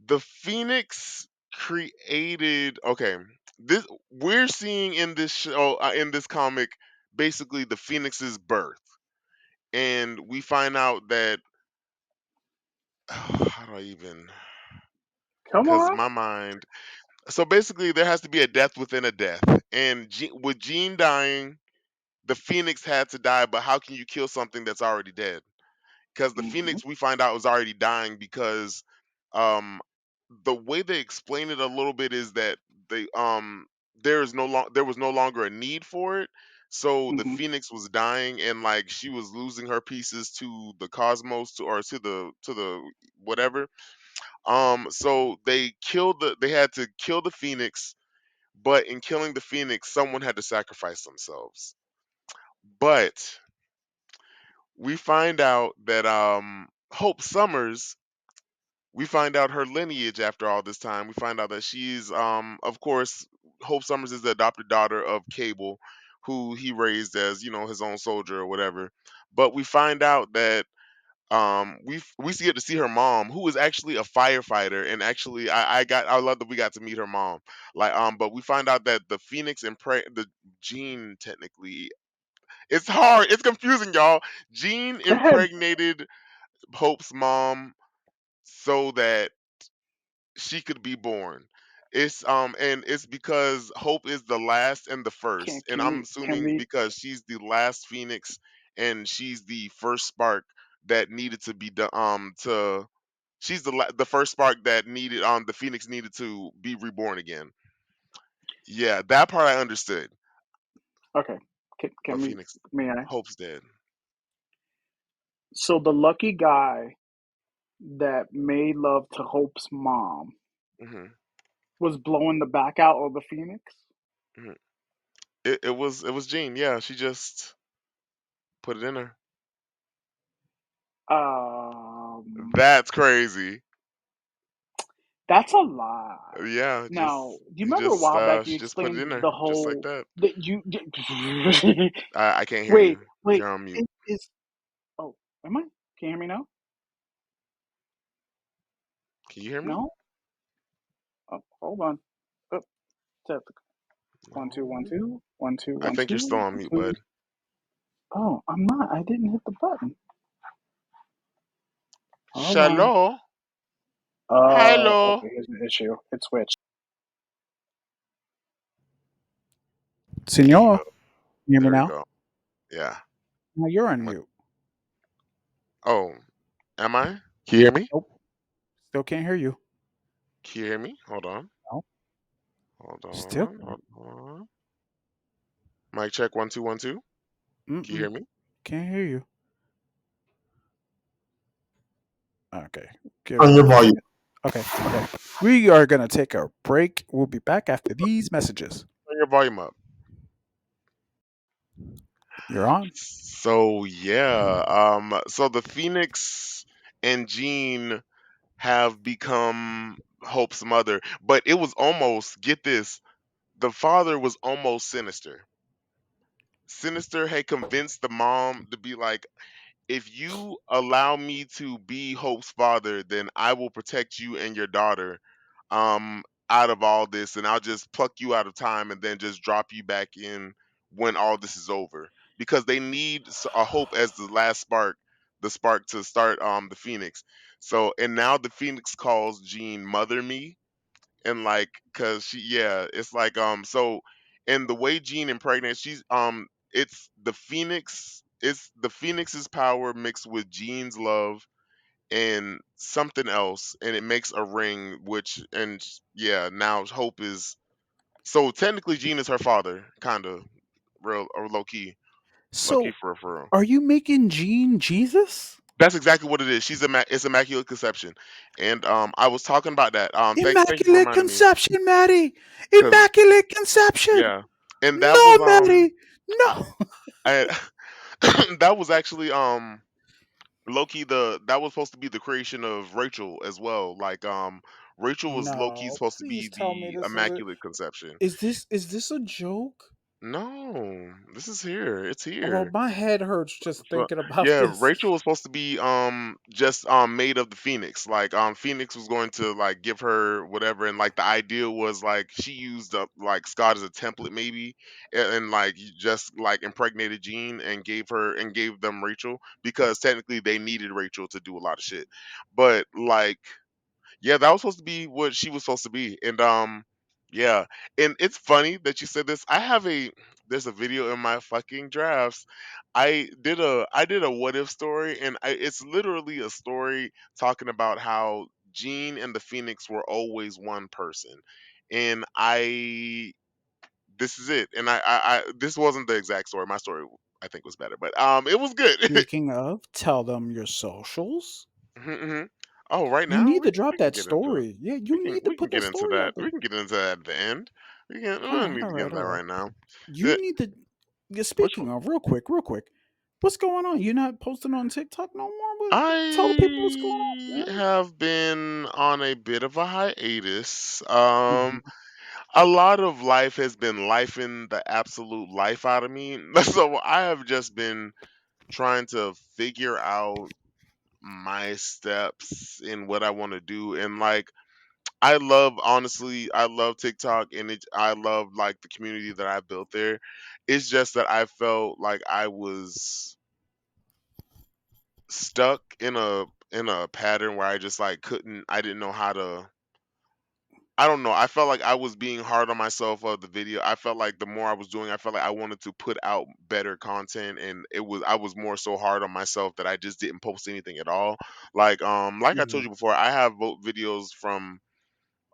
the Phoenix created okay, this we're seeing in this show in this comic basically the Phoenix's birth. And we find out that how do I even Come cuz on. my mind so basically there has to be a death within a death. And with Jean dying the Phoenix had to die, but how can you kill something that's already dead? Because the Hmm. Phoenix we find out was already dying because um the way they explain it a little bit is that they there was no longer a need for it. So the Hmm. Phoenix was dying, and like she was losing her pieces to the cosmos, or to the whatever. So they had to kill the Phoenix, but in killing the Phoenix, someone had to sacrifice themselves. But we find out that Hope Summers, we find out her lineage after all this time. We find out that she's of course, Hope Summers is the adopted daughter of Cable, who he raised as, his own soldier or whatever. But we find out that we get to see her mom, who is actually a firefighter. And actually, I love that we got to meet her mom. Like, but we find out that the Phoenix the Gene, technically, it's hard, it's confusing, y'all. Gene Go ahead. impregnated Hope's mom so that she could be born. And it's because Hope is the last and the Can first, and can I'm we can assuming we because she's the last Phoenix, and she's the first spark that needed to be done. To She's the first spark that needed the Phoenix needed to be reborn again. Yeah, that part I understood. okay? Can But we? Phoenix, May I? Hope's dead. So the lucky guy that made love to Hope's mom Hmm. was blowing the back out of the Phoenix. Hmm. It was Jean. Yeah, she just put it in her. Um, That's crazy. that's a lie. Yeah, Now, do you remember a while back you she just put it explained in there the just like whole that. that you? I can't hear Wait, you. wait. You're on mute. Is oh, am I? Can you hear me now? Can you hear me? No. Oh, hold on. Oh, test. One two one No. two one two I one think you're still two on one mute, two. bud. Oh, I'm not. I didn't hit the button. Hold on. Shalom. Oh, Hello. okay. Here's the issue. It switched. Senor, There can you hear me we now? go. Yeah. No, you're on What? mute. Oh, am I? Can you hear me? Nope. Still can't hear you. Can you hear me? Hold on. No. Hold Still on. can't. Hold on. Mic check 1 2 1 2. Can you Mm-mm. hear me? Can't hear you. Okay. Give On it your a volume. second. Okay. Okay. We are gonna take a break. We'll be back after these messages. Turn your volume up. You're on. So yeah. So the Phoenix and Jean have become Hope's mother, but it was almost, get this, the father was almost Sinister. Sinister had convinced the mom to be like, if you allow me to be Hope's father, then I will protect you and your daughter out of all this, and I'll just pluck you out of time and then just drop you back in when all this is over. Because they need a Hope as the last spark, the spark to start the Phoenix. So and now the Phoenix calls Jean Mother Me, and like, cause she, yeah, it's like so, and the way Jean impregnates, she's it's the Phoenix's power mixed with Jean's love and something else, and it makes a ring, which, yeah, now Hope is, so technically Jean is her father, kind of, real or low key So, for real. are you making Gene Jesus? That's exactly what it is. It's immaculate conception, and I was talking about that. Thank you for Immaculate reminding me, conception, Maddie. because Immaculate conception. yeah, and that No, was Maddie. No. I, that was actually Loki, the that was supposed to be the creation of Rachel as well. Like Rachel was Loki No. supposed to Please be tell me the this is a immaculate conception. is this a joke? No, this is here. It's Well, here. my head hurts just So, thinking about yeah, this. Rachel was supposed to be just made of the Phoenix. Like Phoenix was going to like give her whatever, and like the idea was like she used up like Scott as a template maybe, and like you just like impregnated Jean and gave them Rachel, because technically they needed Rachel to do a lot of shit. But like, yeah, that was supposed to be what she was supposed to be. And yeah. And it's funny that you said this. There's a video in my fucking drafts. I did a what if story, and it's literally a story talking about how Jean and the Phoenix were always one person. And this is it. And this wasn't the exact story. My story I think was better, but it was good. Speaking of, tell them your socials. Mhm, mhm. Oh, right You now need to we drop can that get into it. story. Yeah, you need to We can put get that into story that. out there. We can get into that at the end. We All don't right, need all to get right, into all that right, all right right. now. You The, need to. Yeah, which speaking of, real quick. What's going on? You're not posting on TikTok no more. Tell the people what's going I on, have been on a bit of a hiatus. man. A lot of life has been lifing the absolute life out of me. So I have just been trying to figure out my steps in what I want to do. And like, I love, honestly, I love TikTok, and I love like the community that I built there. It's just that I felt like I was stuck in a pattern where I just like couldn't I didn't know how to I don't know. I felt like I was being hard on myself of the video. I felt like the more I was doing, I felt like I wanted to put out better content, and I was more so hard on myself that I just didn't post anything at all. Like I told Hmm. you before, I have videos from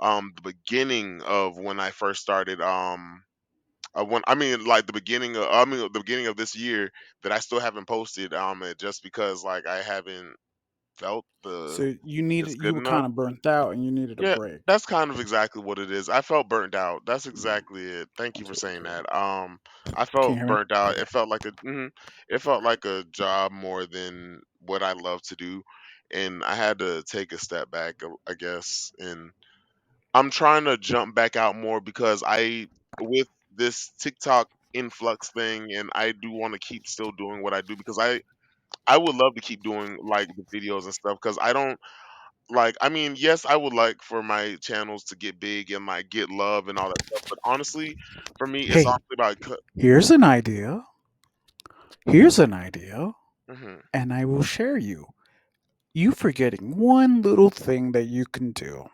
the beginning of when I first started when I mean like the beginning of the beginning of this year that I still haven't posted just because like I haven't felt the So it's good you were enough. kind of burnt out and you needed a Yeah, break. that's kind of exactly what it is. I felt burnt out. That's exactly it. Thank you for saying Okay. that. I Can you felt hear me? burnt out. Okay. It felt like a job more than what I love to do, and I had to take a step back, I guess. And I'm trying to jump back out more because with this TikTok influx thing, and I do want to keep still doing what I do because I would love to keep doing like the videos and stuff because I don't like I mean, yes, I would like for my channels to get big and like get love and all that stuff, but honestly, for me, it's Hey, honestly about here's an idea. Here's an idea, hmm and I will share you. You forgetting one little thing that you can do.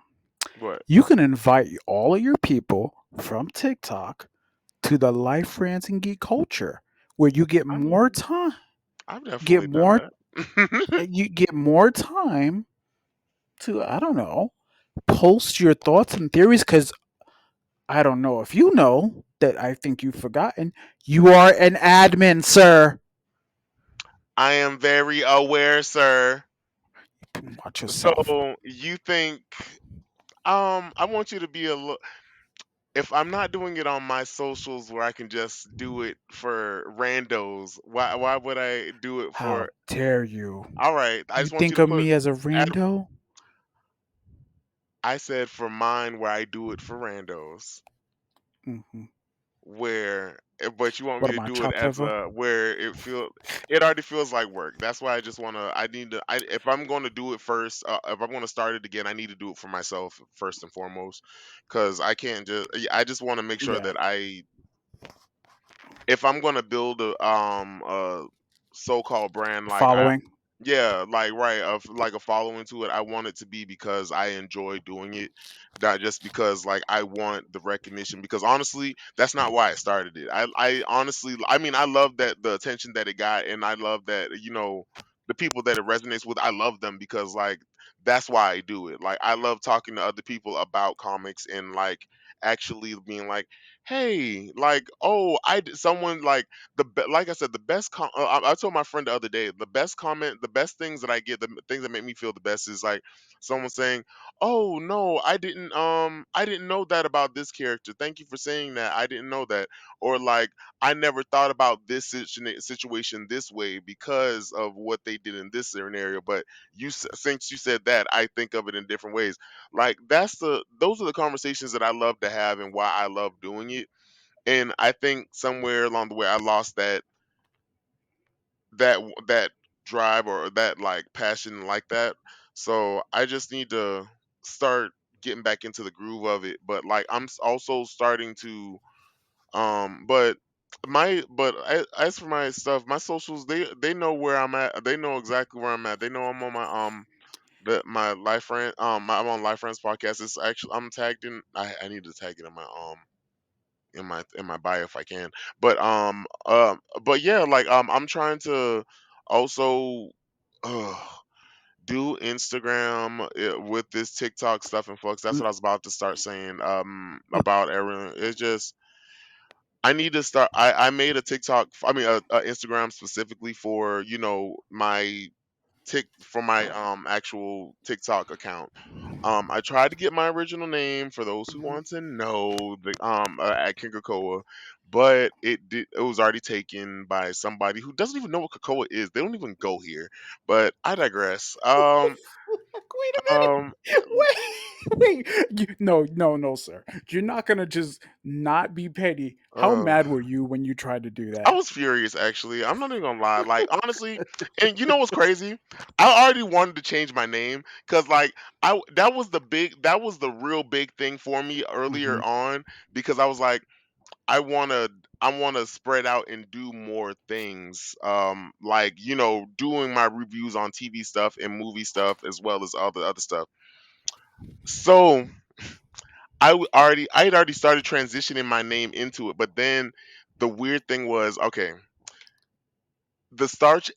what You can invite all of your people from TikTok to the Life Friends and Geek Culture, where you get I more mean, time, I've get definitely done more, that. you get more time to, I don't know, post your thoughts and theories. Because I don't know if you know that I think you've forgotten. You are an admin, sir. I am very aware, sir. Watch yourself. So you think I want you to be a little if I'm not doing it on my socials where I can just do it for randos, why would I do it How for dare you? all right, I You just want you think to of put me as a ad- rando? I said for mine where I do it for randos. Hmm. Where but you want me What to am I, do it chopped as liver? a where it already feels like work. That's why I need to if I'm going to do it first, if I'm going to start it again, I need to do it for myself first and foremost cuz I can't just I just want to make sure Yeah. that I if I'm gonna build a so-called brand like I Following? yeah, like right of like a following to it, I want it to be because I enjoy doing it, not just because like I want the recognition. Because honestly, that's not why I started it. I honestly I mean I love that the attention that it got, and I love that the people that it resonates with. I love them because like that's why I do it. Like I love talking to other people about comics and like actually being like hey like oh someone like like I said, the best. I told my friend the other day, the best comment, the best things that I get, the things that make me feel the best is like someone saying, "Oh no, I didn't know that about this character. Thank you for saying that. I didn't know that." Or like, "I never thought about this situation this way because of what they did in this scenario." But since you said that, I think of it in different ways. Like those are the conversations that I love to have and why I love doing it. And I think somewhere along the way I lost that drive or that like passion like that. So I just need to start getting back into the groove of it. But like also starting to but as for my stuff, my socials they know where I'm at. They know exactly where I'm at. They know I'm on my my life friend I'm on Life Friends podcast. It's actually I'm tagged in. I need to tag it in my in my bio if I can. But yeah, like I'm trying to also uh, do Instagram with this TikTok stuff and flux. That's L- what I was about to start saying l- about everyone. It's just I need to start. I made a TikTok. I mean, a Instagram specifically for my tick for my actual TikTok account. I tried to get my original name for those who Mhm. want to know the at King Cocoa, but it was already taken by somebody who doesn't even know what cocoa is. They don't even go here. But I digress. Wait a Um, minute. Wait. No, no, no, sir. You're not gonna just not be petty. How uh, mad were you when you tried to do I that? was furious actually. I'm not even gonna lie. Like honestly, and you know what's crazy? I already wanted to change my name because like that was the real big thing for me Hmm. earlier on because I was like I wanna spread out and do more things. Like doing my reviews on TV stuff and movie stuff as well as all the other stuff. So I had already started transitioning my name into it, but then the weird thing was okay.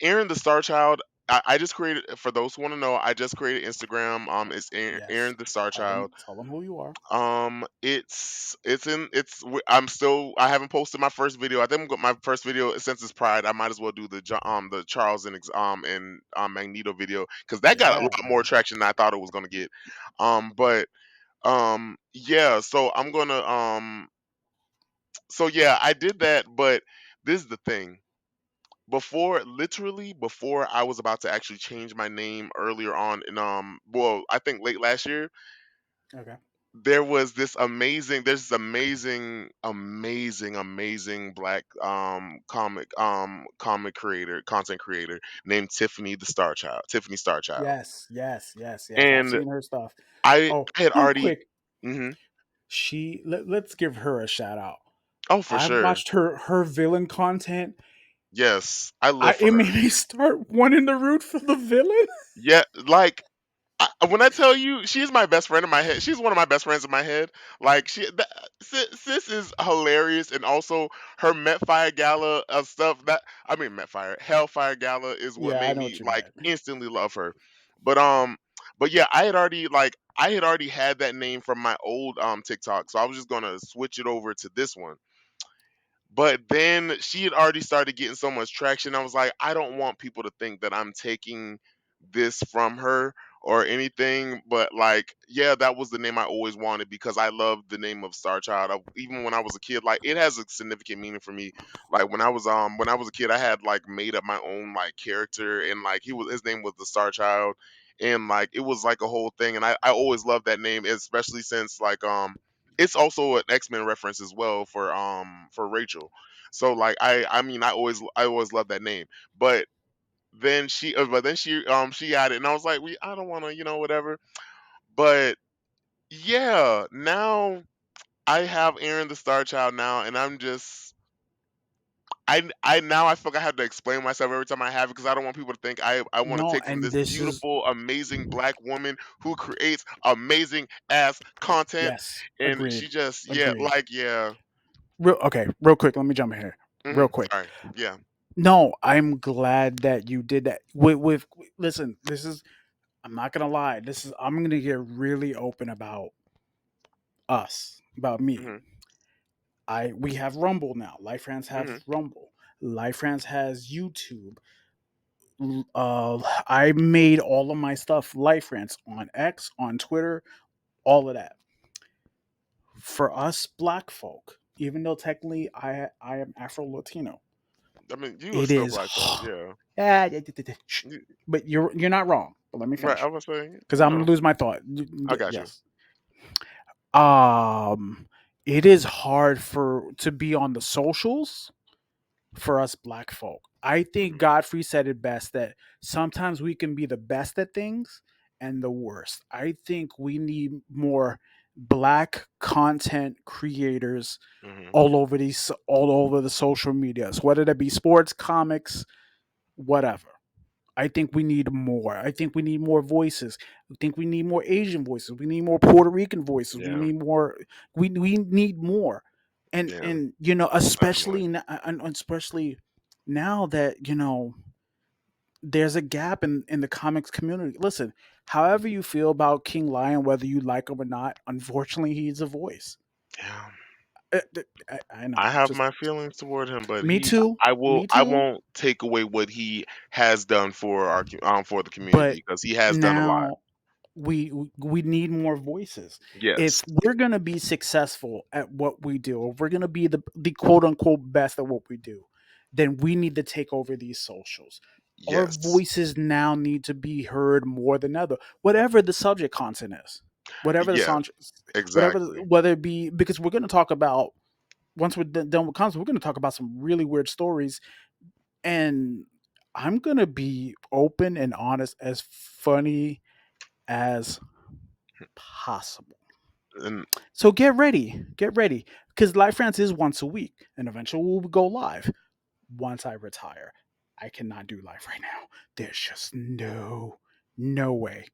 Aaron the Star Child. I just created for those who want to know. I just created Instagram. It's Yes. Aaron the Star Child. Tell them who you are. I haven't posted my first video. I think my first video since it's Pride. I might as well do the Charles and Magneto video because that got a Yeah, lot more man. traction than I thought it was gonna get. But yeah. So yeah, I did that. But this is the thing before I was about to actually change my name earlier on in well I think late last year Okay. there's this amazing black comic creator content creator named Tiffany Starchild, Yes, yes, yes, yes. I've and seen her stuff. I Oh, I had real already quick, hmm let's give her a shout out. oh for I've sure watched her villain content. yes I I live for It her made me start wanting to root for the villain. yeah like when I tell you she's my best friend in my head, she's one of my best friends in my head. Like sis is hilarious, and also her Metfire Gala of stuff that I mean Metfire Hellfire Gala is what Yeah, I made know me what you like meant. instantly love her. But yeah, I had already had that name from my old TikTok, so I was just gonna switch it over to this one. But then she had already started getting so much traction. I was like, I don't want people to think that I'm taking this from her or anything. But like, yeah, that was the name I always wanted because I love the name of Star Child. Even when I was a kid, like it has a significant meaning for me. Like when I was a kid, I had like made up my own like character, and like his name was the Star Child, and like it was like a whole thing. And I always loved that name, especially since like it's also an X-Men reference as well for Rachel. So like I mean I always loved that name. But then she got it and I was like, I don't want to, whatever. But yeah, now I have Aaron the Star Child now and I'm just I now I feel like I have to explain myself every time I have it because I don't want people to think I want to No, take from and this this is beautiful, amazing black woman who creates amazing ass content. yes, And agreed, she just agreed. yeah. Real quick. Let me jump in here, real quick. Sorry. Yeah. No, I'm glad that you did that. Listen, this is. I'm not gonna lie. I'm gonna get really open about about me. Mhm. We have Rumble now. Life Friends have Mhm. Rumble. Life Friends has YouTube. I made all of my stuff Life Friends on X, on Twitter, all of that. For us black folk, even though technically I am Afro Latino, I mean, you are it still is. black folk. Yeah. Yeah, yeah, shh. You- But you're not wrong. But let me Right. I finish was saying because I'm gonna no. lose my thought. I got you. Yes. Um, it is hard to be on the socials for us black folk. I think Mhm. Godfrey said it best that sometimes we can be the best at things and the worst. I think we need more black content creators Mhm. all over the social medias, whether that be sports, comics, whatever. I think we need more. I think we need more voices. I think we need more Asian voices. We need more Puerto Rican voices. We Yeah. need more. We need more, Yeah. and Definitely. especially now that there's a gap in the comics community. Listen, however you feel about King Lion, whether you like him or not, unfortunately, he's a voice. Yeah. I know. I have Just my feelings toward him, but me too. Me I too. won't take away what he has done for for the But community because he has done a lot. now we need more voices. If Yes. we're gonna be successful at what we do, if we're gonna be the quote unquote best at what we do, then we need to take over these socials. Our Yes. voices now need to be heard more than ever, whatever the subject content is, whatever the Yeah, song, exactly. whether it be, because we're gonna talk about, once we're done with content, we're gonna talk about some really weird stories, and I'm gonna be open and honest, as funny as possible. And So get ready, because Live France is once a week, and eventually we'll go live. Once I retire, I cannot do live right now. There's just no way.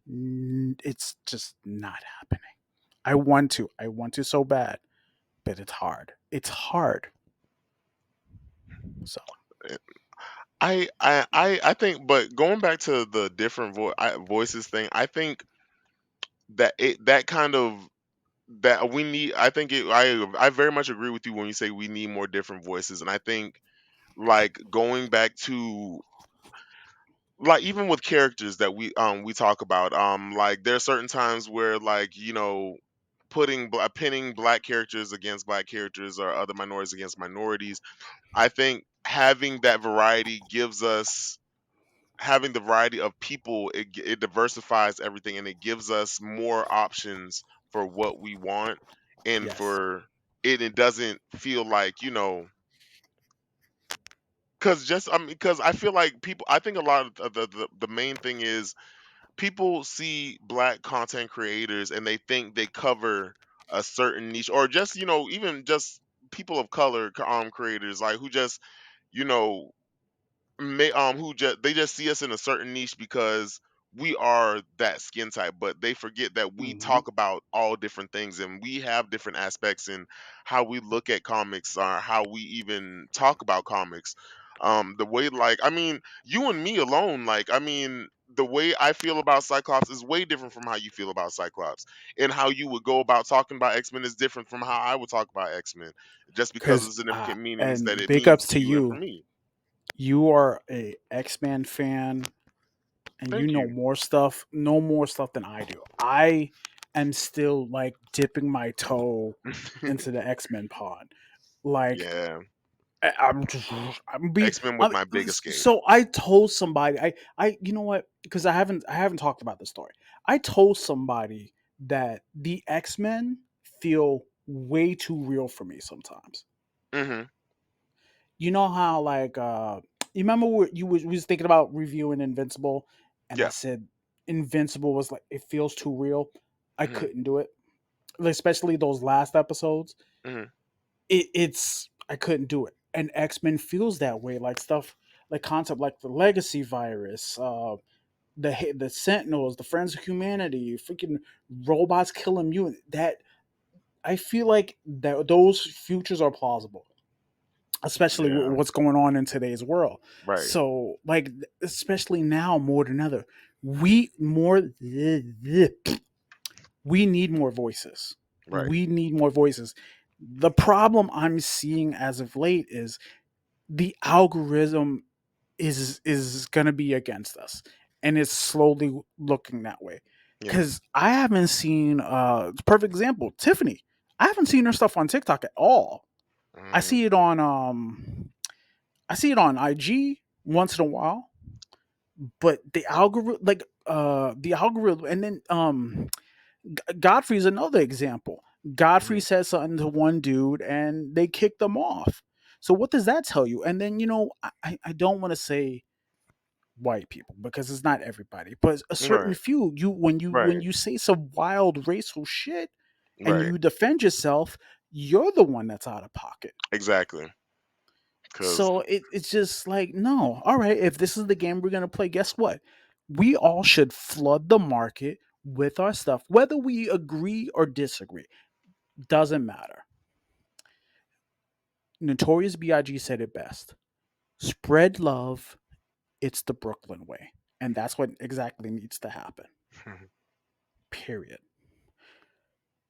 It's just not happening. I want to so bad, but it's hard. It's hard. So I think, but going back to the different voices thing, I think that that kind of that we need. I think I very much agree with you when you say we need more different voices, and I think like going back to like even with characters that we talk about, like there are certain times where like pinning black characters against black characters or other minorities against minorities. I think having that variety gives us having the variety of people, it diversifies everything and it gives us more options for what we want, and yes, for it doesn't feel like because just I mean because I feel like people, I think a lot of the main thing is people see black content creators and they think they cover a certain niche, or just even just people of color creators like who just you know who just they just see us in a certain niche because we are that skin type, but they forget that we hmm talk about all different things and we have different aspects in how we look at comics or how we even talk about comics. The way, like, I mean, you and me alone, like, I mean, the way I feel about Cyclops is way different from how you feel about Cyclops, and how you would go about talking about X-Men is different from how I would talk about X-Men, just because of because the significant meanings that and it big means ups to to you and for you. me. You are a X-Men fan, and you Thank you. know more stuff than I do. I am still like dipping my toe into the X-Men pond. Like Yeah, I'm just I'm be X-Men was I'm, my big escape. so I told somebody, I you know what, because I haven't talked about this story. I told somebody that the X-Men feel way too real for me sometimes. Mhm. You know how like you remember we was thinking about reviewing Invincible, and I Yeah. said Invincible was like, it feels too real. I Mhm. couldn't do it, like, especially those last episodes. Mhm. It's I couldn't do it. And X-Men feels that way, like stuff like concept like the legacy virus, the Sentinels, the Friends of Humanity, freaking robots killing mutants. That I feel like that those futures are plausible, especially with Yeah. what's going on in today's world. Right. So, like, especially now more than ever, we more we need more voices. Right. We need more voices. The problem I'm seeing as of late is the algorithm is going to be against us, and it's slowly looking that way. Yeah. Because I haven't seen perfect example, Tiffany. I haven't seen her stuff on TikTok at all. I Mm. see it on I see it on IG once in a while, but the algorithm, and then Godfrey's another example. Godfrey Mhm. said something to one dude and they kicked them off. So what does that tell you? And then I don't want to say white people because it's not everybody, but a certain Right. few. When Right. you say some wild racial shit and Right. you defend yourself, you're the one that's out of pocket. Exactly. Cause So it's just like, no, all right, if this is the game we're gonna play, guess what? We all should flood the market with our stuff, whether we agree or disagree. Doesn't matter. Notorious B.I.G. said it best. Spread love, it's the Brooklyn way. And that's what exactly needs to happen. Period.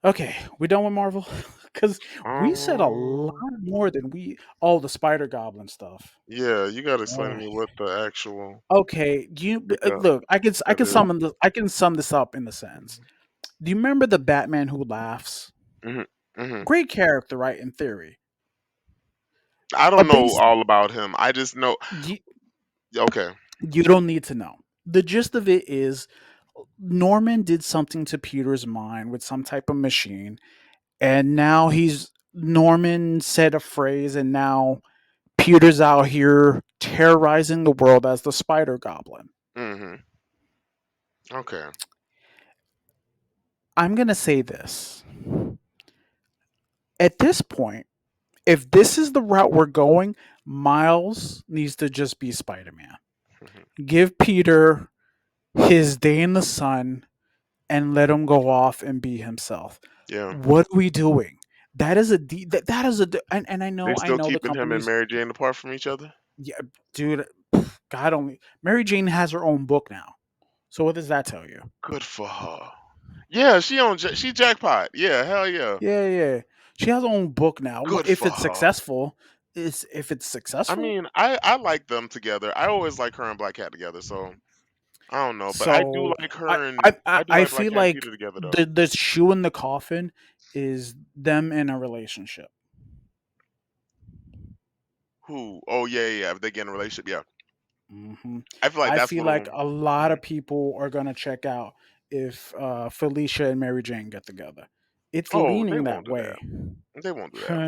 Okay, we done with Marvel? Because we said a lot Um, more than we. Oh, the Spider Goblin stuff. yeah, you gotta explain to Ugh. me what the actual Okay, pickup look? I that can is. I can sum this up in the sense. Do you remember the Batman who laughs? Hmm. Hmm. Great character, right? In theory, I a don't know base. all about him. I just know. You, Okay. you don't need to know. The gist of it is Norman did something to Peter's mind with some type of machine, and now he's Norman said a phrase, and now Peter's out here terrorizing the world as the Spider Goblin. Hmm. Okay. I'm gonna say this at this point. If this is the route we're going, Miles needs to just be Spider Man. Hmm. Give Peter his day in the sun and let him go off and be himself. Yeah. What are we doing? That is and They I still know the keeping him and companies. Mary Jane apart from each other? Yeah, dude, God only. Mary Jane has her own book now. So what does that tell you? Good for her. Yeah, she jackpot. Yeah, hell yeah. Yeah, yeah. She has her own book now. Good If for it's her. successful, is if it's I successful. mean, I like them together. I always like her and Black Cat together, so I don't know, but So I do I like Black feel Cat and like Peter together though. the shoe in the coffin is them in a relationship. Who? Oh yeah, yeah, yeah. If they get in a relationship, yeah. hmm I feel like I that's a feel like little. a lot Mhm. of people are gonna check out if Felicia and Mary Jane get together. It's Oh, they leaning that won't do way. that. They won't do that.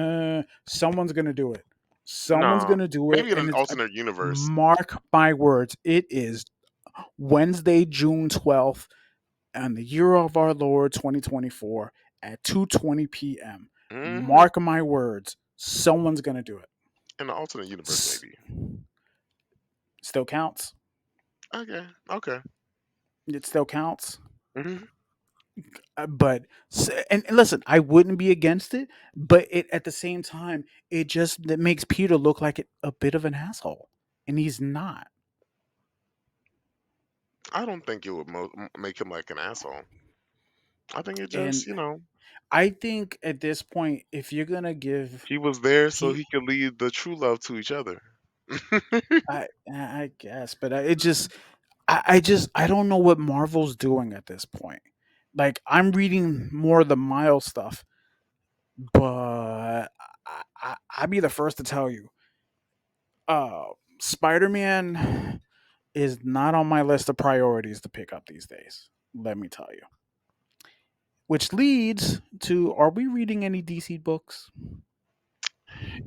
Someone's gonna do it. Someone's No, gonna do it, maybe in and an it's alternate universe. mark my words. It is Wednesday, June 12th, and the year of our Lord 2024 at 2:20 p.m. Hmm. Mark my words. Someone's gonna do it. In an alternate universe, S- maybe. Still counts. Okay. Okay. It still counts. Hmm. But and listen, I wouldn't be against it, but it at the same time, it just that makes Peter look like a bit of an asshole, and he's not. I don't think it would make him like an asshole. I think it just, And you know, I think at this point, if you're gonna give he was there so Pete, he could lead the true love to each other. I guess, but it just I just I don't know what Marvel's doing at this point. Like I'm reading more of the Miles stuff, but I'd be the first to tell you, uh, Spider-Man is not on my list of priorities to pick up these days. Let me tell you. Which leads to: are we reading any DC books?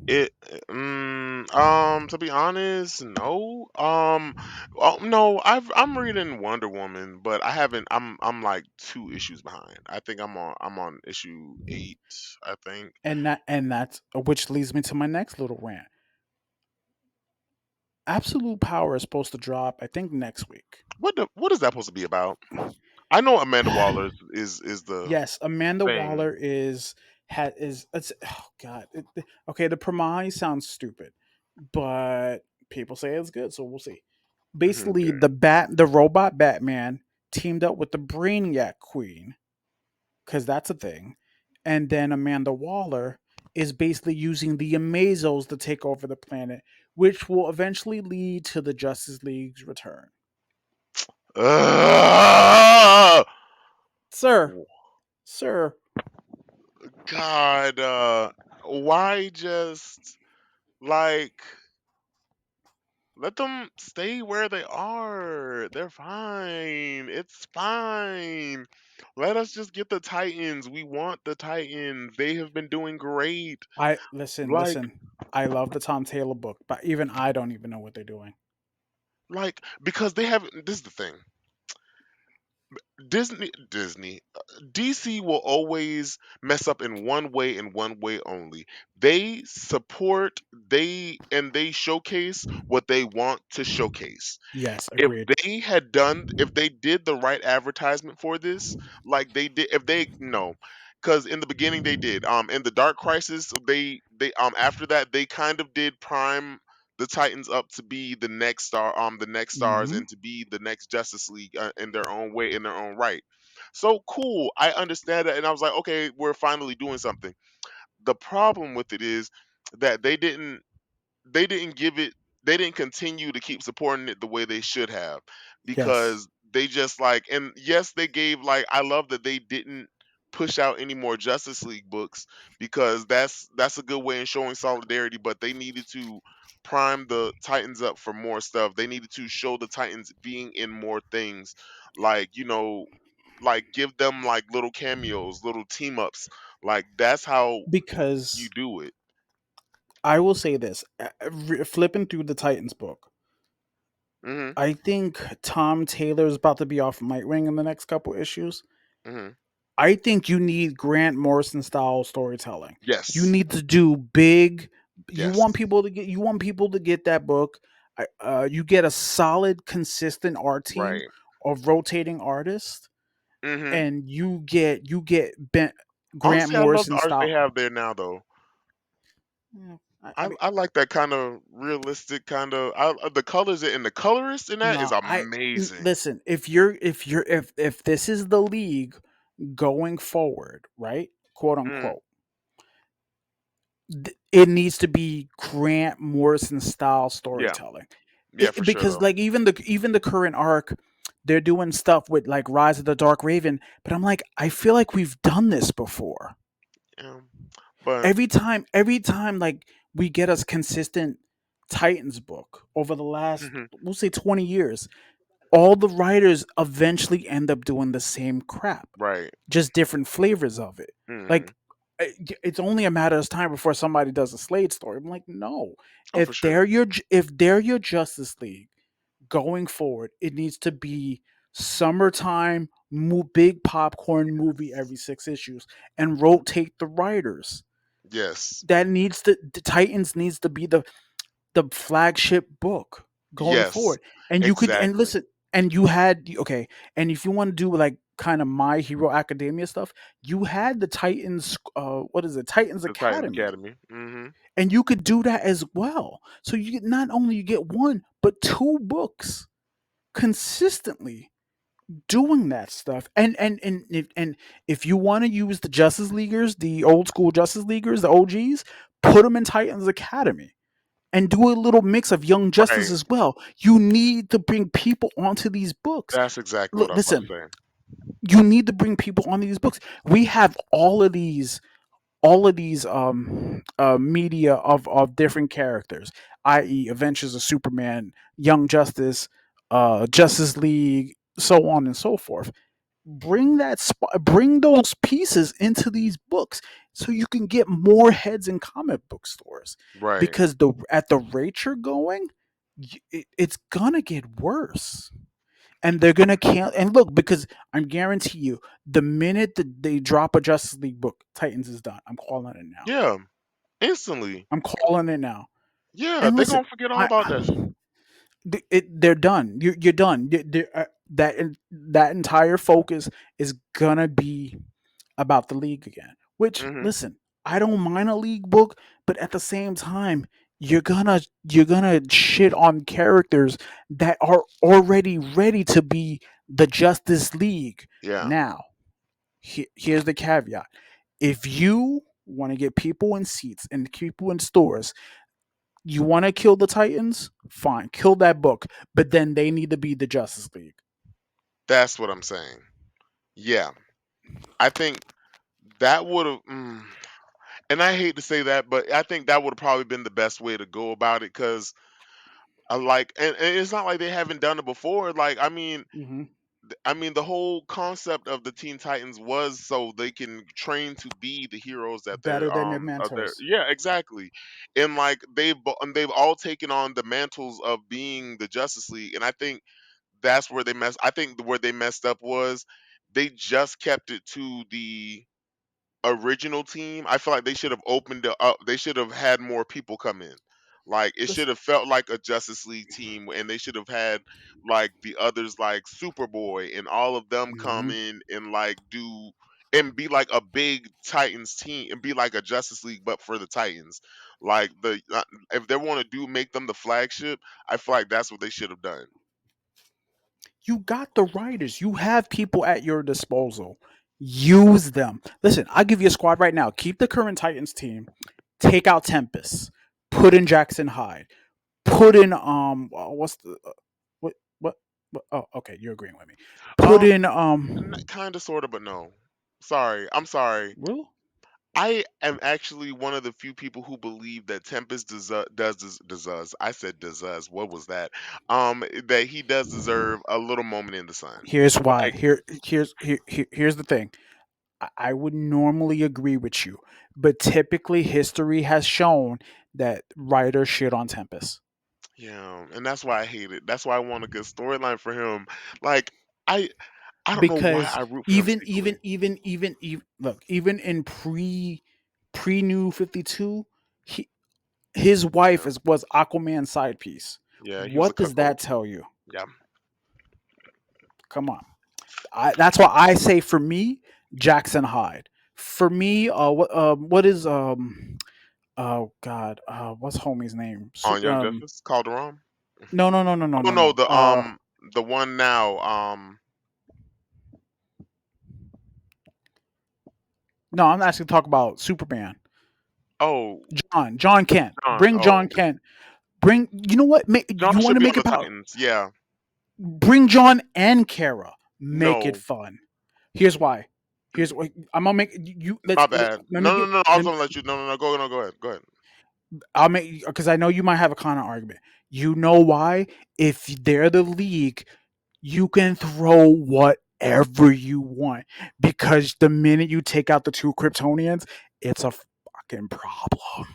It to be honest, no. Oh, no, I'm reading Wonder Woman, but I haven't I'm like 2 issues behind. I think I'm on issue 8, I think. And that's which leads me to my next little rant. Absolute Power is supposed to drop, I think, next week. What is that supposed to be about? I know Amanda Waller is the Yes, Amanda thing. Waller is it's oh god. Okay, the premise sounds stupid, but people say it's good, so we'll see. Mhm, Basically, okay. the robot Batman teamed up with the Brainiac Queen, because that's a thing, and then Amanda Waller is basically using the Amazos to take over the planet, which will eventually lead to the Justice League's return. Ugh! Sir, sir, God, why just like let them stay where they are? They're fine. It's fine. Let us just get the Titans. We want the Titans. They have been doing great. I Like, listen. I love the Tom Taylor book, but even I don't even know what they're doing. because they have. This is the thing. Disney, DC will always mess up in one way and one way only. They support, they showcase what they want to showcase. Yes, agreed. If they did the right advertisement for this, like they did, if they no, because in the beginning they did. In the Dark Crisis, they after that they kind of did prime the Titans up to be the next stars, hmm and to be the next Justice League, in their own way, in their own right. So cool, I understand that, and I was like, okay, we're finally doing something. the problem with it is that they didn't give it they didn't continue to keep supporting it the way they should have, Yes. because they just like, and yes, they gave, like, I love that they didn't push out any more Justice League books, because that's a good way in showing solidarity, but they needed to prime the Titans up for more stuff. They needed to show the Titans being in more things, like, like give them like little cameos, little team ups. Like that's how you Because do it. I will say this, flipping through the Titans book, Mhm. I think Tom Taylor's about to be off Nightwing in the next couple issues. Mhm. I think you need Grant Morrison style storytelling. You Yes. need to do big. Yes. You want people to get that book. You get a solid, consistent art team Right. of rotating artists, Mhm. and you get Grant Honestly, I love the Morrison art they style. have there now, though. Yeah, I I mean, I like that kind of realistic kind of. The colors and the colorist in that is no, amazing. listen. If this is the league going forward, right? Quote Mm, unquote, it needs to be Grant Morrison style yeah. storytelling. Yeah, for sure Because though. like even the current arc, they're doing stuff with like Rise of the Dark Raven, but I'm like, I feel like we've done this before. Yeah. But Every time like we get us consistent Titans book over the last, mhm, we'll say, 20 years, all the writers eventually end up doing the same crap, right. just different flavors of it. Mhm. Like, it's only a matter of time before somebody does a Slade story. I'm like, no. Oh, for sure. If they're your Justice League going forward, it needs to be summertime, big popcorn movie every 6 issues, and rotate the writers. Yes. The Titans needs to be the flagship book going Yes. forward. And Exactly. listen, and you had, okay, and if you want to do like kind of My Hero Academia stuff, you had the Titans, what is it, Titans The Titans Academy, Academy. Mhm. and you could do that as well. So you get, not only you get one but two books consistently doing that stuff. And if you want to use the Justice Leaguers, the old school Justice Leaguers, the OGs, put them in Titans Academy and do a little mix of Young Justice Right. as well. You need to bring people onto these books. That's exactly Look, what I was about listen, to say. you need to bring people onto these books. We have all of these media of different characters, i.e., Adventures of Superman, Young Justice, Justice League, so on and so forth. Bring those pieces into these books so you can get more heads in comic book stores, Right. because the at the rate you're going, it's gonna get worse, and they're gonna can and look, because I'm guarantee you, the minute that they drop a Justice League book, Titans is done. I'm calling it now. Yeah. Instantly. I'm calling it now. Yeah. And They're listen, gonna forget all I about that. they're done. You're done. That entire focus is gonna be about the league again. Which, Mhm. listen, I don't mind a league book, but at the same time, you're gonna shit on characters that are already ready to be the Justice League. Yeah. Now, here's the caveat: if you want to get people in seats and people in stores, you want to kill the Titans, fine, kill that book, but then they need to be the Justice League. That's what I'm saying. Yeah. I think that would have. And I hate to say that, but I think that would have probably been the best way to go about it, because I like, and it's not like they haven't done it before. Like, Hmm. I mean, the whole concept of the Teen Titans was so they can train to be the heroes that Better than their they're, mentors. yeah, exactly. And like they've all taken on the mantles of being the Justice League, and I think that's where they messed. I think where they messed up was they just kept it to the original team. I feel like they should have opened it up. They should have had more people come in. Like it should Listen, have felt like a Justice League team, and they should have had like the others, like Superboy and all of them, come mhm. in and like do and be like a big Titans team and be like a Justice League, but for the Titans. Like if they want to do make them the flagship, I feel like that's what they should have done. You got the writers. You have people at your disposal. Use them. Listen, I'll give you a squad right now. Keep the current Titans team. Take out Tempest. Put in Jackson Hyde. Put in what's the what what, oh, okay, you're agreeing with me. Put Um, in kind of, sort of, but no. Sorry, I'm sorry. Will? I am actually one of the few people who believe that Tempest does. I said does. What was that? That he does deserve a little moment in the sun. Here's why. Like, Here's the thing. I would normally agree with you, but typically history has shown that writers shit on Tempest yeah, and that's why I hate it. That's why I want a good storyline for him. Like, I I don't know why because I root for him even secretly. look, even in pre New 52, he his wife Yeah, was Aquaman's side piece. yeah, he was a What does cuckold. that tell you? Yeah, Come on. That's why I say for me, Jackson Hyde. For me, what is oh God, what's homie's name? on Young Justice, Calderon. No, no, no, no, no, Oh no, no, no. the one now, No, I'm actually talking about Superman. oh, John Kent. John. Bring John Oh, Kent. Bring. You know what? John You want should to be on make the it power. Titans. Yeah, Bring John and Kara. Make it no, fun. Here's why. Here's what I'm gonna make you. my bad. Let me No, no, get. no. I was Let me, gonna let you. No, no, no. Go, no, go ahead. Go ahead. I'll make because I know you might have a kind of argument. You know why? If they're the league, you can throw whatever you want because the minute you take out the two Kryptonians, it's a fucking problem.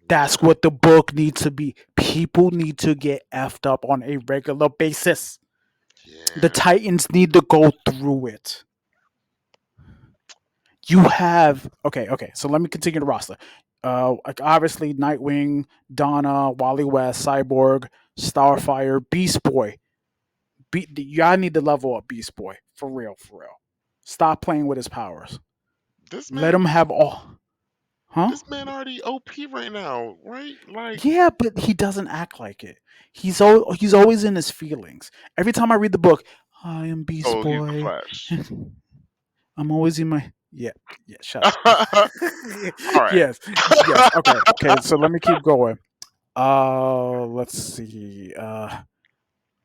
That's Yeah, what the book needs to be. People need to get effed up on a regular basis. The yeah. Titans need to go through it. You have okay. So let me continue the roster. Like obviously Nightwing, Donna, Wally West, Cyborg, Starfire, Beast Boy. Y'all need to level up Beast Boy for real, for real. Stop playing with his powers. This Let him man, have all. Huh? this man already OP right now, right? Like, Yeah, but he doesn't act like it. He's always in his feelings. Every time I read the book, I am Beast so he's the Boy. Flash. I'm always in my yeah. Shut up. All right. Yes, yes. Okay. So let me keep going. Let's see.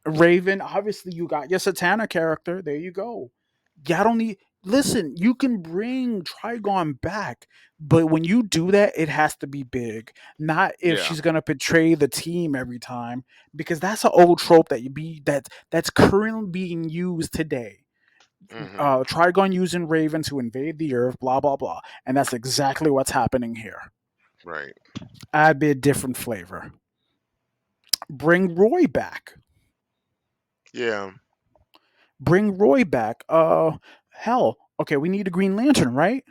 Raven. Obviously, you got your Satana character. There you go. Y'all don't need. Listen, you can bring Trigon back, but when you do that, it has to be big. Not if Yeah. she's gonna betray the team every time, because that's an old trope that's currently being used today. Hmm. Trigon using Raven to invade the Earth, blah blah blah, and that's exactly what's happening here. Right. Add a bit different flavor. Bring Roy back. Yeah. Bring Roy back. Hell, okay, we need a Green Lantern, right?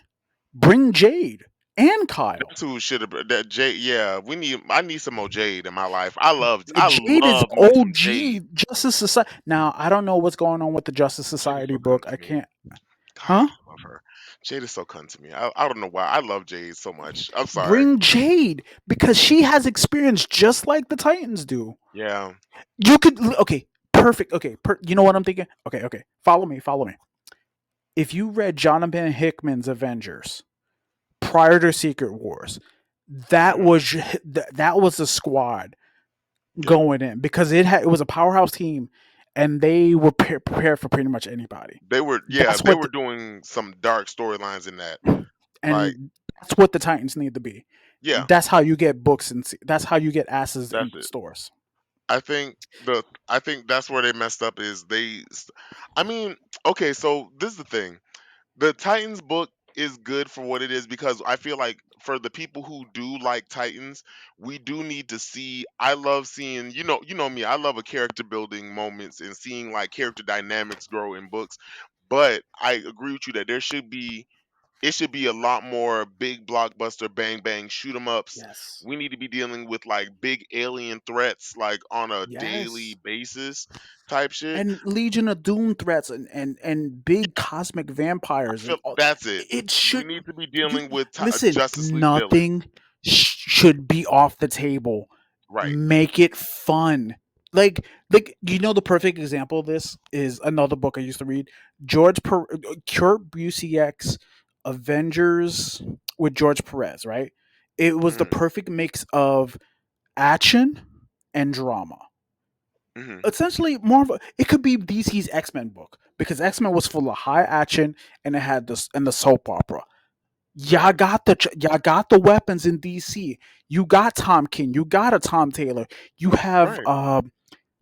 Bring Jade and Kyle. That's who should have that Jade. Yeah, we need. I need some more Jade in my life. I Jade is love me some Jade. OG Justice Society. Now I don't know what's going on with the Justice Jade is Society so cunt book. to I me. can't. God, Huh? I love her. Jade is so cunt to me. I don't know why. I love Jade so much. I'm sorry. Bring Jade because she has experience just like the Titans do. Yeah. You could okay, perfect. Okay, you know what I'm thinking? Okay. Follow me. Follow me. If you read Jonathan Hickman's Avengers prior to Secret Wars, that Hmm. was that was a squad Yeah. going in because it was a powerhouse team, and they were prepared for pretty much anybody. They were. Yeah. That's They what were doing some dark storylines in that. Like. and that's what the Titans need to be. Yeah. That's how you get books and that's how you get asses in That's it. stores. I think that's where they messed up is I mean, okay, so this is the thing. The Titans book is good for what it is because I feel like for the people who do like Titans, we do need to see. I love seeing, you know me. I love a character building moments and seeing like character dynamics grow in books. But I agree with you that there should be it should be a lot more big blockbuster bang bang shoot 'em ups. Yes. We need to be dealing with like big alien threats like on a daily Yes. basis type shit. And Legion of Doom threats and big cosmic I vampires feel and all. that's it. It We should need to be you dealing with listen. Justice League villains. Nothing should be off the table. Right. Make it fun. like the perfect example of this is another book I used to read, Kurt Busiek's Avengers with George Perez, right? It was the Mhm. perfect mix of action and drama. Mhm. Essentially, more of it could be DC's X-Men book, because X-Men was full of high action and it had this and the soap opera. Right. Y'all got the weapons in DC. You got Tom King, you got a Tom Taylor, you have Right.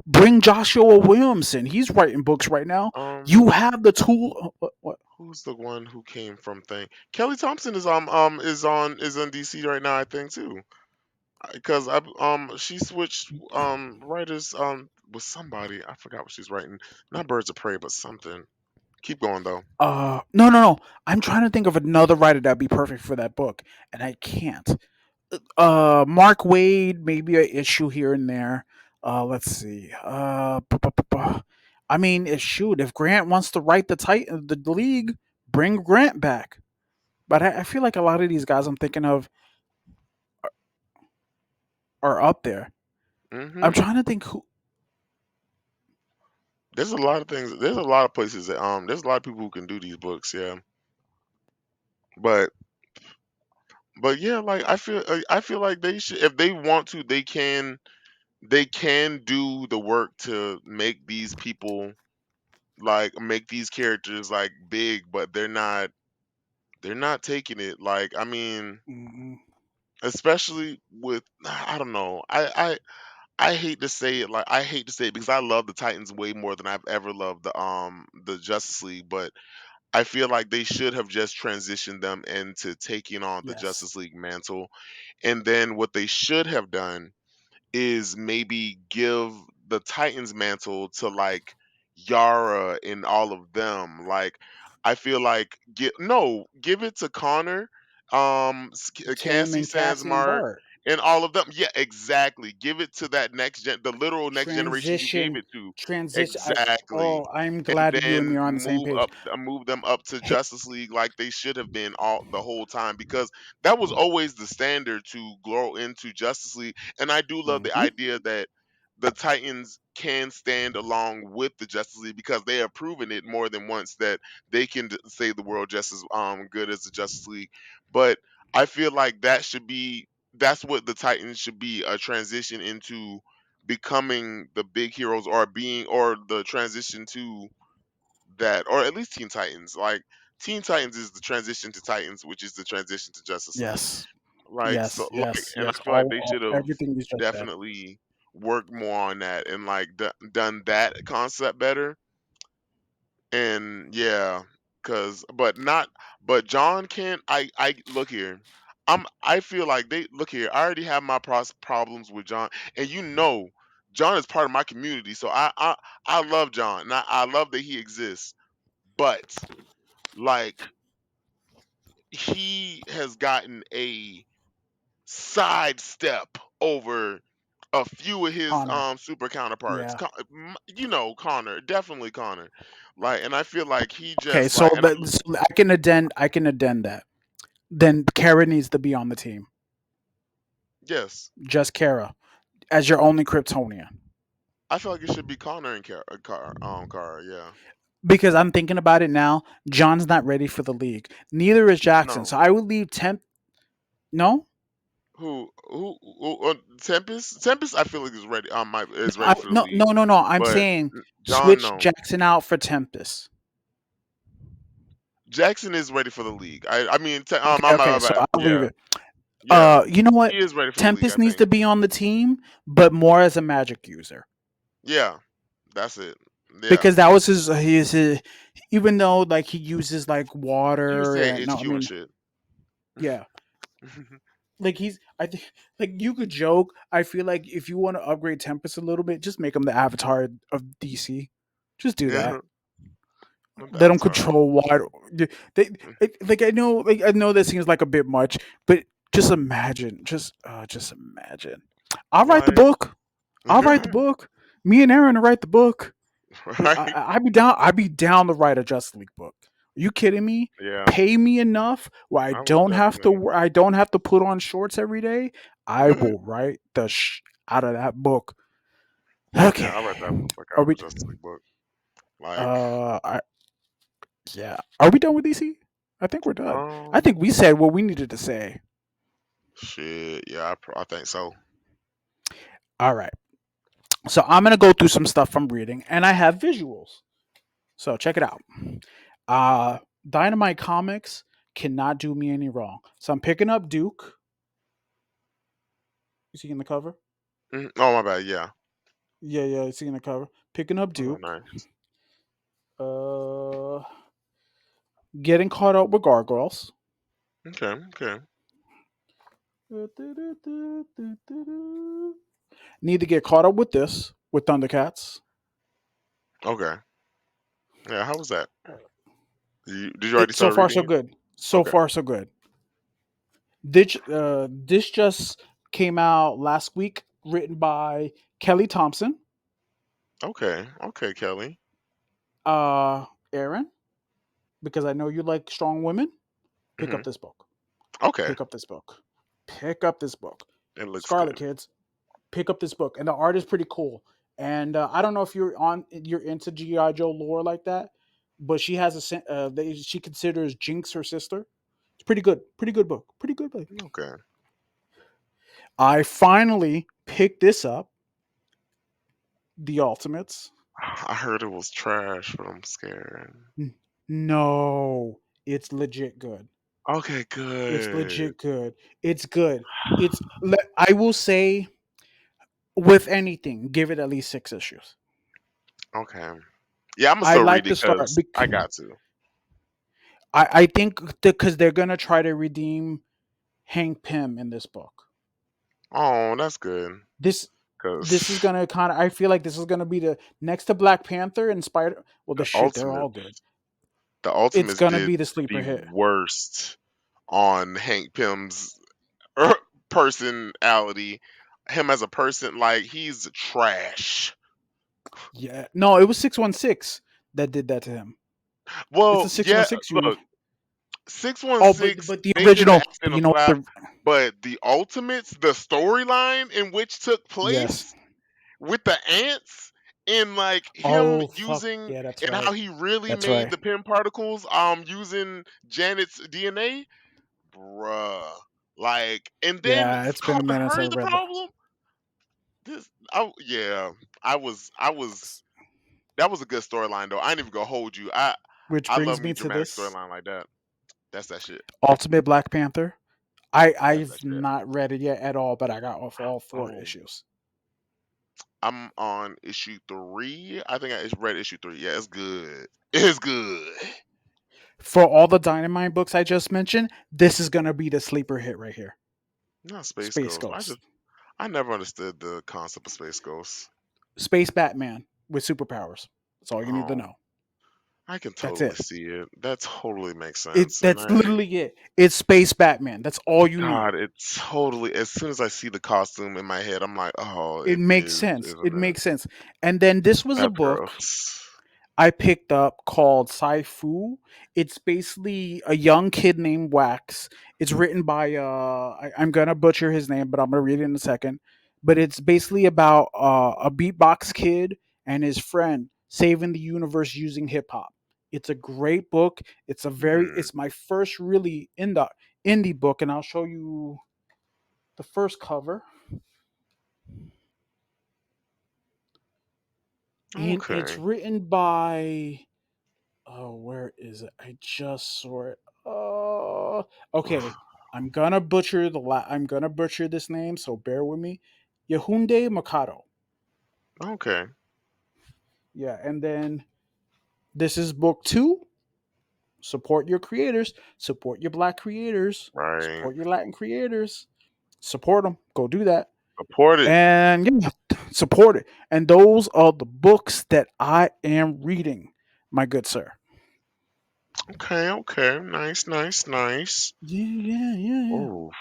bring Joshua Williamson. He's writing books right now. Um, You have the tool. What? who's the one who came from thing? Kelly Thompson is on DC right now, I think too. Because I she switched writers with somebody. I forgot what she's writing. Not Birds of Prey, but something. Keep going though. No, no, no. I'm trying to think of another writer that'd be perfect for that book, and I can't. Mark Wade, maybe a issue here and there. Let's see. I mean, shoot, if Grant wants to write the league, bring Grant back. But I feel like a lot of these guys I'm thinking of are up there. I'm Hmm. trying to think who. There's a lot of things. There's a lot of places that there's a lot of people who can do these books. Yeah, but yeah, like I feel like they should, if they want to, they can do the work to make these people, like make these characters like big, but they're not taking it. Like, I mean, Mm, especially with, I don't know. I hate to say it, like I hate to say it because I love the Titans way more than I've ever loved the Justice League, but I feel like they should have just transitioned them into taking on the yes, Justice League mantle. And then what they should have done is maybe give the Titans mantle to like Yara and all of them. Like, I feel like give it to Connor, Tim Cassie and Cassie and Sandsmark, Bart and all of them. Yeah, exactly. Give it to that the literal next generation you gave transition it to. transition. Exactly. I'm And glad you and then me are on the same page. move them up to Hey, Justice League like they should have been all the whole time, because that was always the standard to grow into Justice League. And I do love the mhm, idea that the Titans can stand along with the Justice League, because they have proven it more than once that they can save the world just as good as the Justice League. But I feel like that's what the Titans should be, a transition into becoming the big heroes, or being, or the transition to that, or at least Teen Titans. Like, Teen Titans is the transition to Titans, which is the transition to Justice League. yes, Like, so, yes, like, yes, and I yes. feel like they should have Everything you just said. definitely worked more on that, and like done that concept better. And yeah, cause but not but John can't. I look here. I feel like they look here. I already have my problems with John, and John is part of my community, so I love John, and I love that he exists. But like, he has gotten a sidestep over a few of his Connor. super counterparts. Yeah. Connor, definitely Connor. Like, and I feel like he Okay, just so, like, and so I can addend that. Then Kara needs to be on the team. yes, Just Kara as your only Kryptonian. I feel like it should be Connor and Car, yeah. Because I'm thinking about it now, John's not ready for the league. Neither is Jackson. No, So I would leave Temp. No, Tempest? Tempest, I feel like is ready for the no, league, no, no, no. I'm but saying John, switch no. Jackson out for Tempest. Jackson is ready for the league. I mean, Okay, okay. my So bad. I'll leave Yeah, it. yeah, You know what? he is ready for the league, I Tempest needs think. to be on the team, but more as a magic user, Yeah, that's it. Yeah, because that was his even though like he uses like he was water saying and no, I HQ and mean, shit. yeah. Like I think like you could joke. I feel like if you want to upgrade Tempest a little bit, just make him the avatar of DC. Just do that. Yeah, not the Let him Avatar. control water. They, I know this seems like a bit much, but just imagine. I'll write the Like, book. I'll write the book. Me and Aaron will write the book. right? I'd be down. I'd be down to write a Justice League book. Are you kidding me? Yeah, Pay me enough where I would definitely. I don't have to put on shorts every day. I will write out of that book. Yeah, Okay. I read that book Are out of we? the Justice League book. Like, I Yeah. Are we done with DC? I think we're done. I um, think we said what we needed to say. shit. Yeah, I think so. All right. So I'm gonna go through some stuff I'm reading, and I have visuals. So check it out. Uh, Dynamite Comics cannot do me any wrong. So I'm picking up Duke. You see in the cover? Oh my bad. Yeah. Yeah, yeah. You see in the cover? Picking up Oh, Duke. nice. Uh, getting caught up with Gargoyles. Okay. Okay. Need to get caught up with this with Thundercats. Okay. Yeah. How was that? Did you already It so start far reading so it? good. So Okay. far so good. This just came out last week, written by Kelly Thompson. Okay. Okay, Kelly. Aaron, because I know you like strong women. Pick Hmm. up this book. Okay. Pick up this book. Pick up this book. It looks Scarlet good. kids, pick up this book. And the art is pretty cool. And I don't know if you're into GI Joe lore like that, but she has she considers Jinx her sister. It's pretty good book, pretty good book. Okay. I finally picked this up, The Ultimates. I heard it was trash, but I'm scared. No, it's legit good. Okay, It's good. legit good. It's good. I will say, with anything, give it at least 6 issues. Okay. Yeah, I'm gonna I still read like it the start. because I got to. I think because they're gonna try to redeem Hank Pym in this book. Oh, that's good. This this is Because gonna kind of. I feel like this is gonna be the next to Black Panther and Spider. Well, the the shit, they're all good. Ultimates, the It's Ultimates gonna did be the sleeper the hit. worst on Hank Pym's er, personality. Him as a person, like he's trash. Yeah, no, it was 616 that did that to him. It's Well, a six one yeah. six. You Look, six one Oh, six. but the They did the original, accident you of know what? laugh, The but the Ultimates, the storyline in which took Yes. place with the ants and like him Oh fuck. using Yeah, that's and how right. he really That's made right. the pin particles using Janet's DNA, bruh. Like and then Yeah, it's been a minute since heard I the read that. problem. This yeah, I was that was a good storyline though. I ain't even gonna hold you. Which I love brings me me a to dramatic this storyline like that. That's that shit. Ultimate Black Panther. That's I've that shit. not read it yet at all, but I got off all four Oh, issues. I'm on issue 3. I think I read issue 3. Yeah, it's good. It's good. For all the Dynamite books I just mentioned, this is gonna be the sleeper hit right here. Not Space Space Ghost. Ghost. I never understood the concept of Space Ghost. Space Batman with superpowers. That's all you need to Oh, know. I can That's totally it. see it. That totally makes It sense. And that's literally it. It's Space Batman. That's all you need. God, it's totally. As soon as I see the costume in my head, I'm like, oh, It it makes is, sense. isn't It it? makes sense. And then this was a That's book gross. I picked up called Sci-Fu. It's basically a young kid named Wax. It's written by I'm gonna butcher his name, but I'm gonna read it in a second. But it's basically about a beatbox kid and his friend saving the universe using hip hop. It's a great book. Hmm. It's my first really indie book, and I'll show you the first cover. And it's Okay. written by Oh, where is it? I just saw it. Okay. I'm gonna butcher this name, so bear with me. Yehunde Mikado. Okay. Yeah, and then this is book 2. Support your creators. Support your black creators. Right. Support your Latin creators. Support them. Go do that. Support it. And yeah, support it. And those are the books that I am reading, my good sir. Okay. Okay. Nice. Nice. Nice. Yeah, yeah, yeah, yeah. Oh,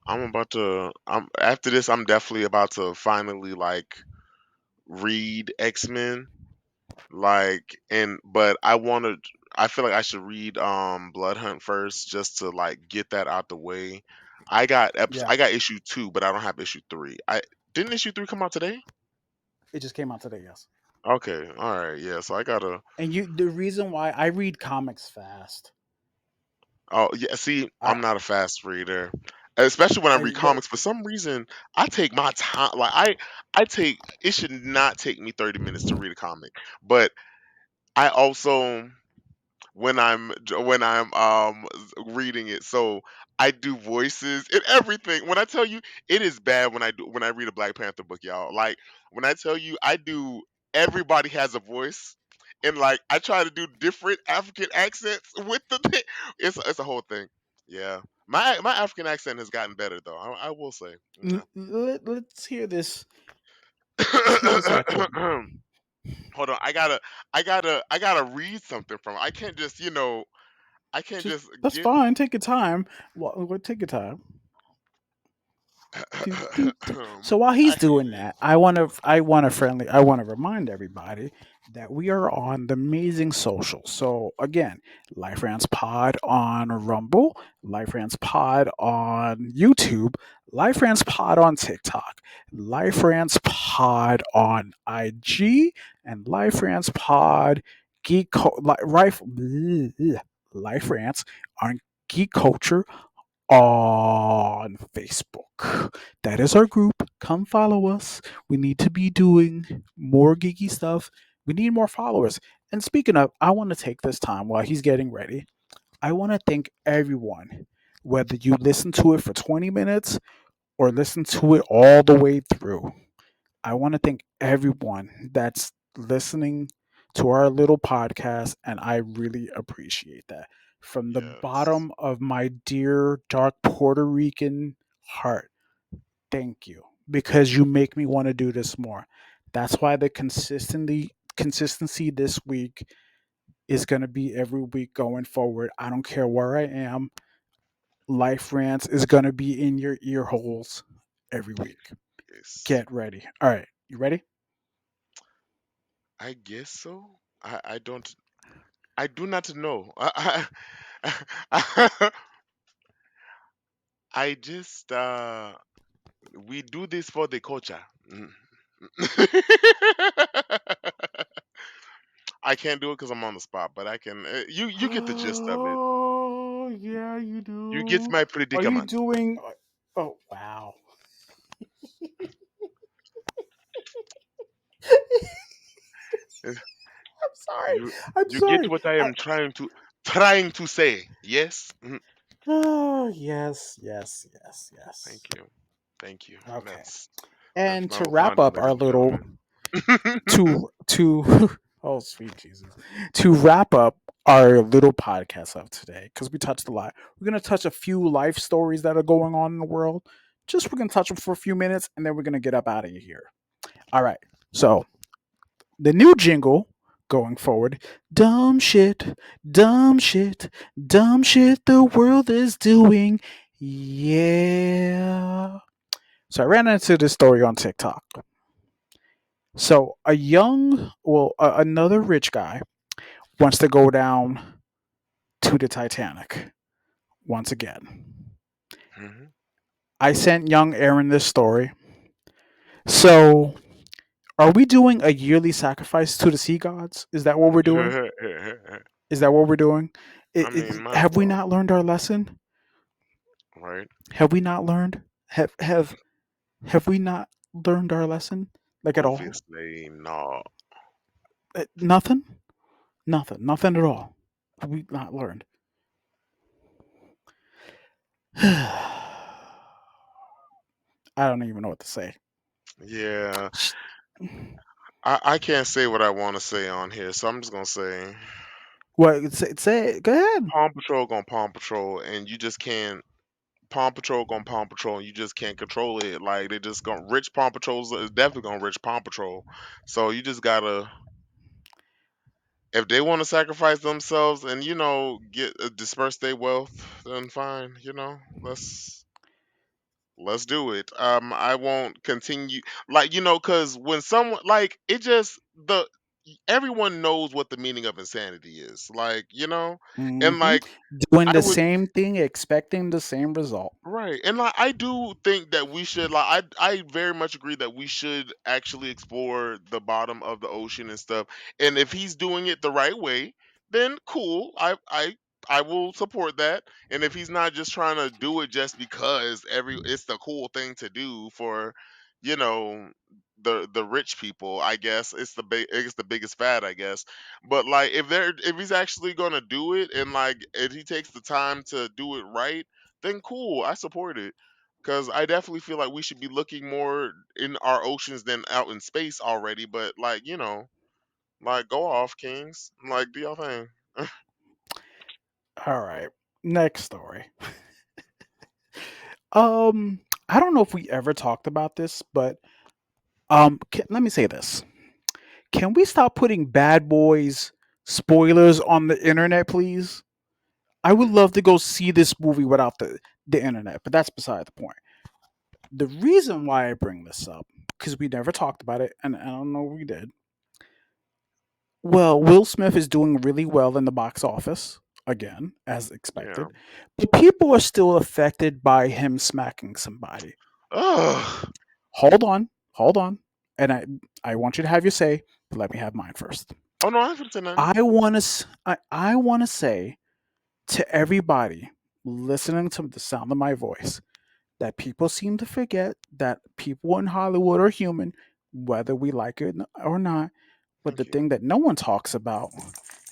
I'm about to. I'm after this. I'm definitely about to finally like read X-Men. Like but I feel like I should read Blood Hunt first just to like get that out the way. Yeah. I got issue 2, but I don't have issue 3. I didn't issue 3 come out today? It just came out today, yes. Okay, all right, yeah. So I gotta. And the reason why I read comics fast, Oh yeah, see, I'm I, not a fast reader, especially when I read what comics. For some reason, I take my time. Like I take. It should not take me 30 minutes to read a comic, but I also when I'm reading it. So I do voices and everything. When I tell you, it is bad when I read a Black Panther book, y'all. Like when I tell you, I do. Everybody has a voice, and like I try to do different African accents with the thing. It's a whole thing. Yeah, my African accent has gotten better though. I will say. let's hear this. Let's hear this echo. Hold on, I gotta read something from. I can't just I can't Just just that's get. fine. Take your time. Take your time. Do, do, do. So while I he's hate doing it. that, I want to remind everybody that we are on the amazing social. So again, Life Rants Pod on Rumble, Life Rants Pod on YouTube, Life Rants Pod on TikTok, Life Rants Pod on IG, and Life Rants Pod Life Rants on Geek Culture on Facebook. That is our group. Come follow us. We need to be doing more geeky stuff. We need more followers. And speaking of, I want to take this time while he's getting ready. I want to thank everyone, whether you listen to it for 20 minutes or listen to it all the way through. I want to thank everyone that's listening to our little podcast, and I really appreciate that. From the Yes, bottom of my dear, dark Puerto Rican heart, thank you because you make me want to do this more. That's why the consistency this week is going to be every week going forward. I don't care where I am. Life Rants is going to be in your ear holes every week. yes. Get ready. All right, you ready? I guess so. I don't. I do not know. I just we do this for the culture. Mm. I can't do it because I'm on the spot, but I can. You get the gist of it. Oh, yeah, you You get do. my Are you predicament. doing? Oh, wow. Uh, I'm sorry. You I'm you get sorry. what I I, am trying to say. Yes. Mhm. oh, yes, yes, yes, yes. Thank you. Thank you. Okay. That's And my to little wrap fondue, up ladies our and little gentlemen. oh sweet Jesus, to wrap up our little podcast of today, because we touched a lot. We're gonna touch a few life stories that are going on in the world. Just we're gonna touch them for a few minutes, and then we're gonna get up out of here. All right. So the new jingle going forward: dumb shit, dumb shit, dumb shit the world is doing. Yeah. So I ran into this story on TikTok. So another rich guy wants to go down to the Titanic once again. Mhm. I sent young Aaron this story. So, are we doing a yearly sacrifice to the sea gods? Is that what we're doing? Is that what we're doing? I mean, might as Have we well, not learned our lesson? right? Have we not learned? Have we not learned our lesson? Like at all? Obviously, no. Nothing. Nothing. Nothing at all. Have we not learned? I don't even know what to say. Yeah, I can't say what I want to say on here, so I'm just gonna say What? Say it. Go ahead. Paw Patrol gonna Paw Patrol, and you just can't. Paw Patrol gonna Paw Patrol, and you just can't control it. Like they just gonna rich Paw Patrols is definitely gonna rich Paw Patrol. So you just gotta, if they want to sacrifice themselves and get disperse their wealth, then fine. Let's do it. I won't continue, like, because when someone, like, it just, everyone knows what the meaning of insanity is, like, and Hmm. like Doing I the would. same thing, expecting the same result. Right. And like I do think that we should, like, I very much agree that we should actually explore the bottom of the ocean and stuff. And if he's doing it the right way, then cool. I will support that. And if he's not just trying to do it just because it's the cool thing to do for, you know, the rich people, I guess it's the biggest fad, I guess. But like if he's actually going to do it, and like if he takes the time to do it right, then cool, I support it. Cause I definitely feel like we should be looking more in our oceans than out in space already. But like, like go off, Kings. Like do your thing. All right. Next story. Um, I don't know if we ever talked about this, but let me say this. Can we stop putting Bad Boys spoilers on the internet, please? I would love to go see this movie without the internet, but that's beside the point. The reason why I bring this up, because we never talked about it, and I don't know if we did. Well, Will Smith is doing really well in the box office, again, as Yeah. expected, but people are still affected by him smacking somebody. Ugh. Hold on, and I want you to have your say, but let me have mine first. Oh no, I haven't said nothing. I want to say to everybody listening to the sound of my voice that people seem to forget that people in Hollywood are human, whether we like it or not. But the Thank you. thing that no one talks about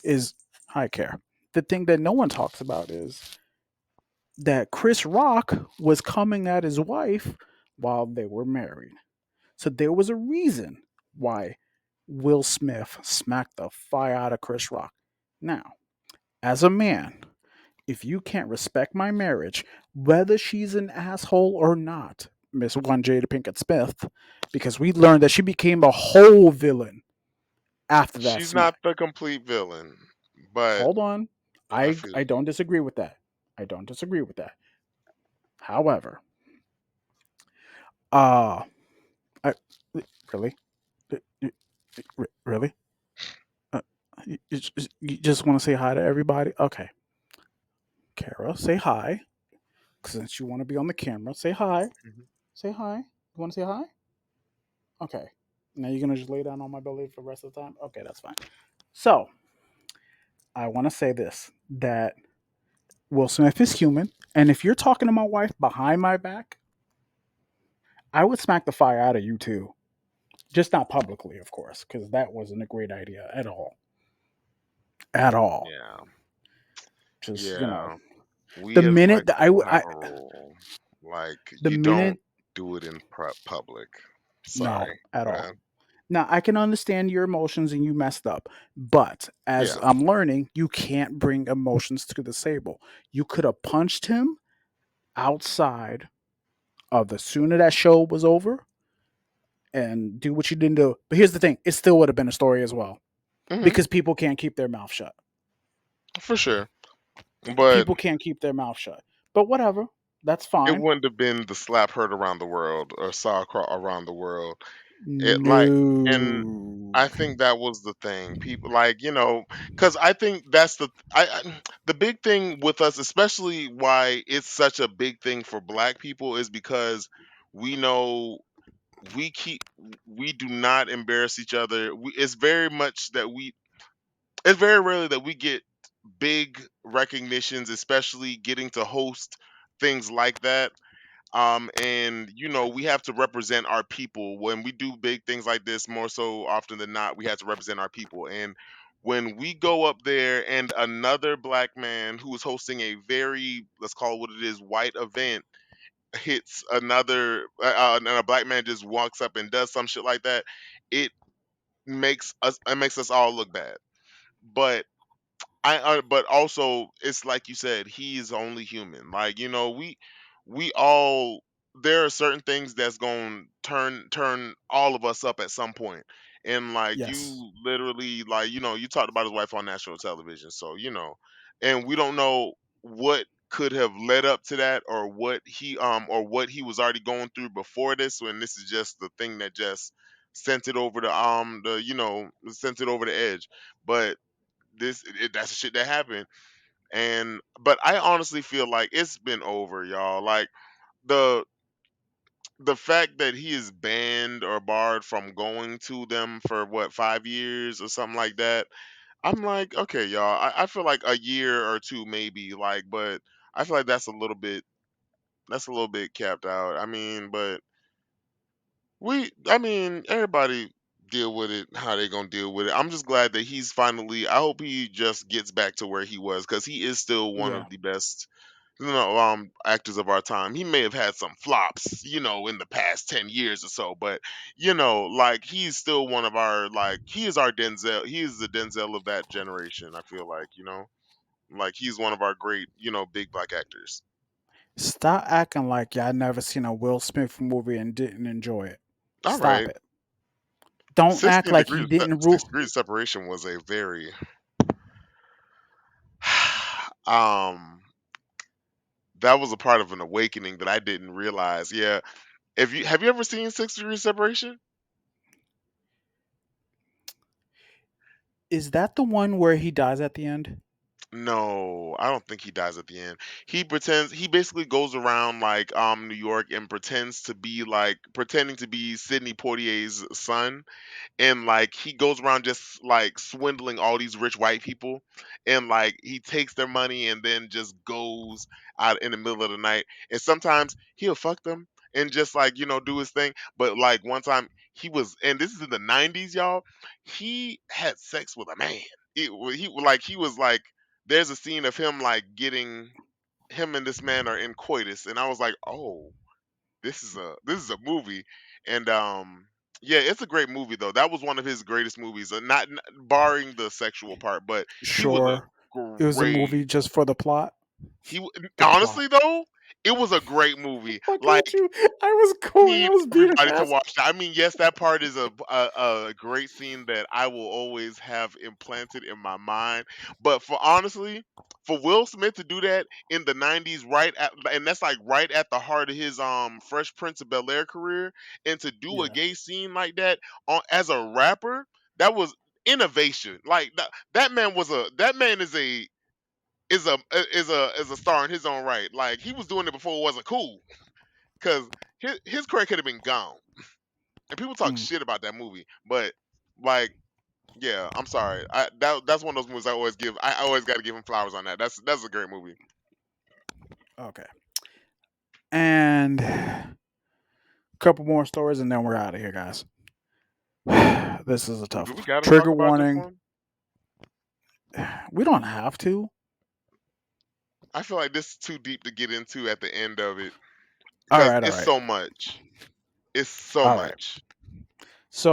is I care. The thing that no one talks about is that Chris Rock was coming at his wife while they were married. So there was a reason why Will Smith smacked the fire out of Chris Rock. Now, as a man, if you can't respect my marriage, whether she's an asshole or not, Miss One Jada Pinkett Smith, because we learned that she became a whole villain after that She's not smack. the complete villain, but Hold on. I I feel don't disagree with that. I don't disagree with that. However, uh I really really uh, you just want to say hi to everybody? Okay. Kara, say hi. Since you want to be on the camera, say hi. you. Say hi. You want to say hi? Okay. Now you're gonna just lay down on my belly for the rest of the time? Okay, that's fine. So I want to say this that Will Smith is human, and if you're talking to my wife behind my back, I would smack the fire out of you too. Just not publicly, of course, because that wasn't a great idea at all. At all. Yeah. Just Yeah. the We as minute black that people have a rule. Like the you don't minute do it in public. no Sorry. at Go all. ahead. Now I can understand your emotions and you messed up, but as Yeah. I'm learning, you can't bring emotions to the table. You could have punched him outside of the sooner that show was over and do what you didn't do. But here's the thing: it still would have been a story as well Hmm. because people can't keep their mouth shut. For sure. But People can't keep their mouth shut. But whatever, that's it fine. wouldn't have been the slap heard around the world or around the world. It like, and No. I think that was the thing. People like, because I think that's the big thing with us, especially why it's such a big thing for black people, is because we know we keep we do not embarrass each other. It's very much that it's very rarely that we get big recognitions, especially getting to host things like that. And we have to represent our people when we do big things like this. More so often than not, we have to represent our people. And when we go up there and another black man who is hosting a very, let's call it what it is, white event hits another, and a black man just walks up and does some shit like that, it it makes us all look bad. But but also it's like you said, he is only human. Like, we all, there are certain things that's going to turn all of us up at some point. And like Yes. you literally, like, you talked about his wife on national television, so and we don't know what could have led up to that, or what he was already going through before this, when this is just the thing that just sent it over the sent it over the edge. But that's the shit that happened. And but I honestly feel like it's been over, y'all. Like the the fact that he is banned or barred from going to them for what 5 years or something like that. I'm like, okay, y'all. I feel like a year or two maybe, like, but I feel like that's a little bit capped out. I mean, but I mean, everybody deal with it how they gonna deal with it. I'm just glad that he's finally. I hope he just gets back to where he was because he is still one Yeah. of the best, actors of our time. He may have had some flops, in the past 10 years or so, but like he's still one of our like he is our Denzel. He is the Denzel of that generation. I feel like he's one of our great, big black actors. Stop acting like y'all never seen a Will Smith movie and didn't enjoy it. All Stop right, it. Don't act 16 like degrees. you didn't 6 degrees of separation was a very um that was a part of an awakening that I didn't realize. Yeah. Have you ever seen 6 degrees separation? Is that the one where he dies at the end? No, I don't think he dies at the end. He basically goes around like New York and pretending to be Sidney Poitier's son, and like he goes around just like swindling all these rich white people, and like he takes their money and then just goes out in the middle of the night, and sometimes he'll fuck them and just like do his thing. But like one time he was, and this is in the 90s, y'all, he had sex with a man. He was like there's a scene of him like getting him and this man are in coitus, and I was like, oh, this is a movie. And yeah, it's a great movie though. That was one of his greatest movies, not barring the sexual part, but he was a Sure. It was a great movie just for the plot. The plot. honestly though, it was a great movie. Why Like can't you? I was going. I need was being everybody to asked. watch that. I mean, yes, that part is a great scene that I will always have implanted in my mind. But for Will Smith to do that in the 90s, and that's like right at the heart of his Fresh Prince of Bel Air career, and to do a Yeah. gay scene like that as a rapper, that was innovation. Like that man is a star in his own right. Like he was doing it before it wasn't cool, because his career could have been gone. And people talk Mm, shit about that movie, but like, yeah, I'm sorry. That's one of those movies I always give. I always got to give him flowers on that. That's a great movie. okay. And a couple more stories, and then we're out of here, guys. This is a tough Do we one. got to talk Trigger about this warning. one? We don't have to. I feel like this is too deep to get into at the end of it All because right. All it's right. so much. It's so All right. much,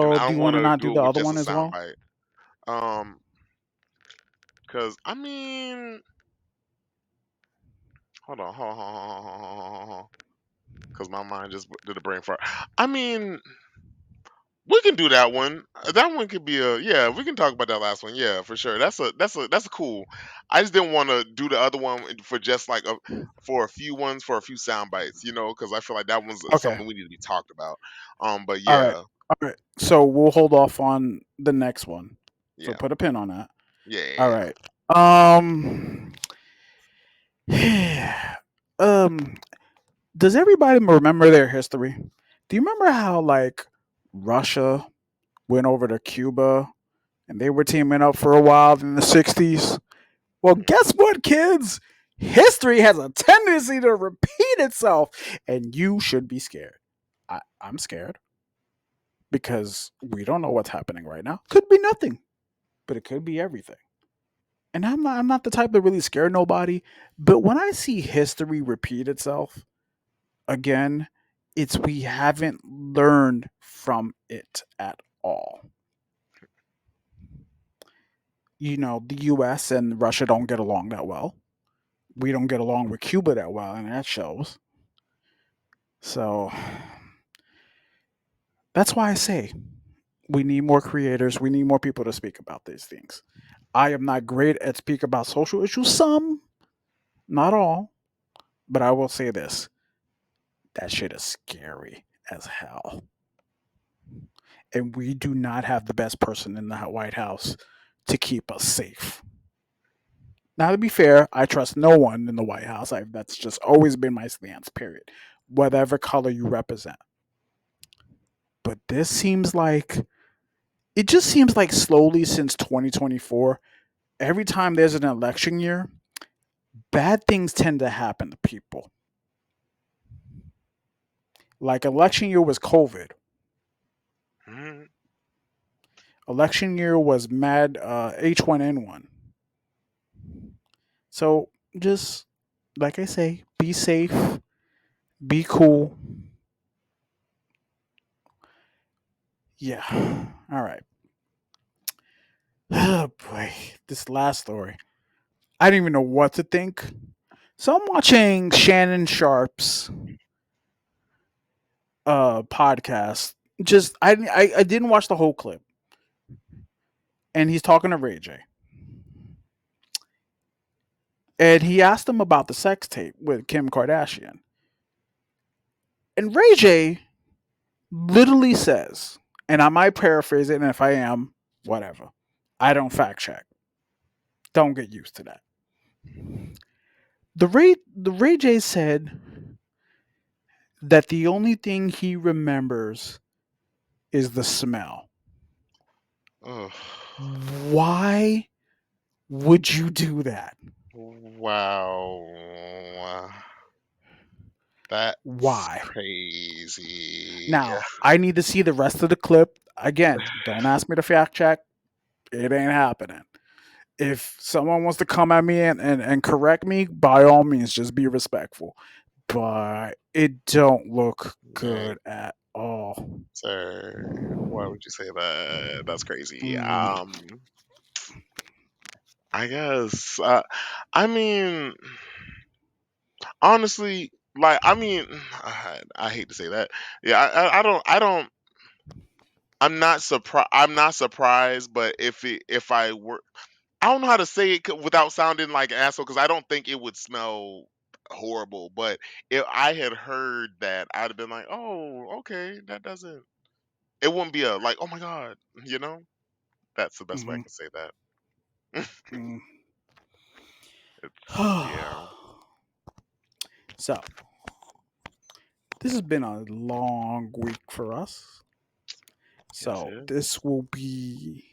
and So, I do don't you want want to to not do do it the with other just a one as well? soundbite. Um, because I mean, hold on, because my mind just did a brain fart. I mean, we can do that one. That one could be a yeah. We can talk about that last one. Yeah, for sure. That's a cool. I just didn't want to do the other one for just like for a few ones for a few sound bites, because I feel like that one's Okay. something we need to be talked about. But All right. yeah, All right. So we'll hold off on the next one. So yeah, put a pin on that. All yeah. right. Um. um. Does everybody remember their history? Do you remember how like Russia went over to Cuba and they were teaming up for a while in the '60s? Well, guess what, kids? History has a tendency to repeat itself, and you should be scared. I'm scared because we don't know what's happening right now. Could be nothing, but it could be everything. And I'm not the type to really scare nobody, but when I see history repeat itself again, it's we haven't learned from it at all. The US and Russia don't get along that well. We don't get along with Cuba that well, and that shows. So that's why I say we need more creators. We need more people to speak about these things. I am not great at speak about social issues. Some, not all, but I will say this: that shit is scary as hell. and we do not have the best person in the White House to keep us safe. Now, to be fair, I trust no one in the White House. That's just always been my stance, period, whatever color you represent. But this seems like it just seems like slowly since 2024, every time there's an election year, bad things tend to happen to people. Like election year was COVID. Mhm. Election year was mad H1N1. So just like I say, be safe, be cool. Yeah. All right. Oh boy, this last story. I didn't even know what to think. So I'm watching Shannon Sharp's podcast. Just I didn't watch the whole clip, and he's talking to Ray J, and he asked him about the sex tape with Kim Kardashian, and Ray J literally says, and I might paraphrase it, and if I am, whatever. I don't fact check. Don't get used to that. The Ray J said that the only thing he remembers is the smell. Ugh. Why would you do that? Wow. That's Why? crazy. Now, I need to see the rest of the clip. Again, don't ask me to fact check. It ain't happening. If someone wants to come at me and correct me, by all means, just be respectful. But it don't look Man, good at all. sir, why would you say that? That's crazy. Mm, I guess. I mean, honestly, like, I mean, I hate to say that. Yeah, I don't. I'm not surprised, but if I were, I don't know how to say it without sounding like an asshole because I don't think it would smell horrible. But if I had heard that, I'd have been like, oh, okay, that doesn't. It wouldn't be a like, oh my god, you know. That's the best way I mhm, can say that. mm. It's yeah. So, this has been a long week for us. Yes, So, it is. this will be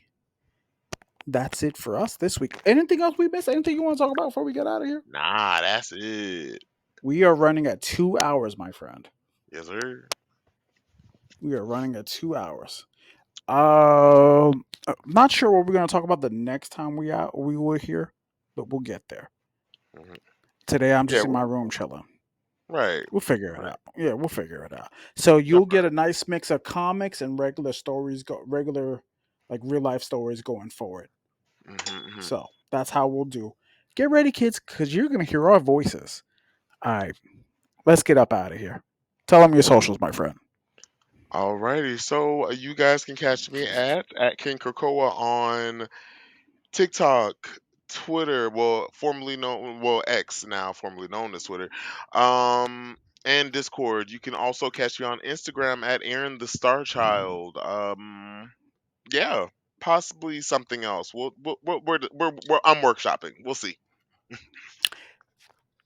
that's it for us this week. Anything else we missed? Anything you want to talk about before we get out of here? Nah, that's it. We are running at 2 hours, my friend. Yes, sir. We are running at 2 hours. Not sure what we're gonna talk about the next time we were here, but we'll get there. Hmm. Today I'm Yeah, just in my room chilling. right, We'll figure it right. out. Yeah, we'll figure it out. So No you'll get a problem. nice mix of comics and regular stories, regular like real life stories going forward. Hmm. So that's how we'll do. Get ready, kids, because you're gonna hear our voices. All right, let's get up out of here. Tell them your socials, my friend. Alrighty, so you guys can catch me at King Krakoa on TikTok, Twitter, well, formerly known, well, X now, formerly known as Twitter, um, and Discord. You can also catch me on Instagram at Aaron the Star Child. Yeah, possibly something else. I'm workshopping. We'll see.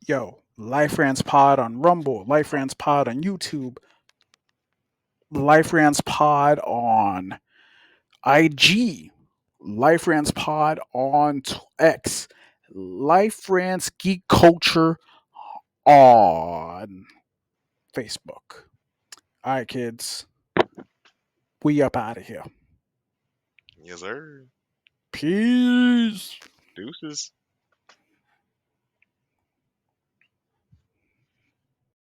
Yo, Life Rants Pod on Rumble, Life Rants Pod on YouTube, Life Rants Pod on IG, Life Rants Pod on X, Life Rants Geek Culture on Facebook. All right, kids, we up out of here. Yes, sir. Peace. Deuces.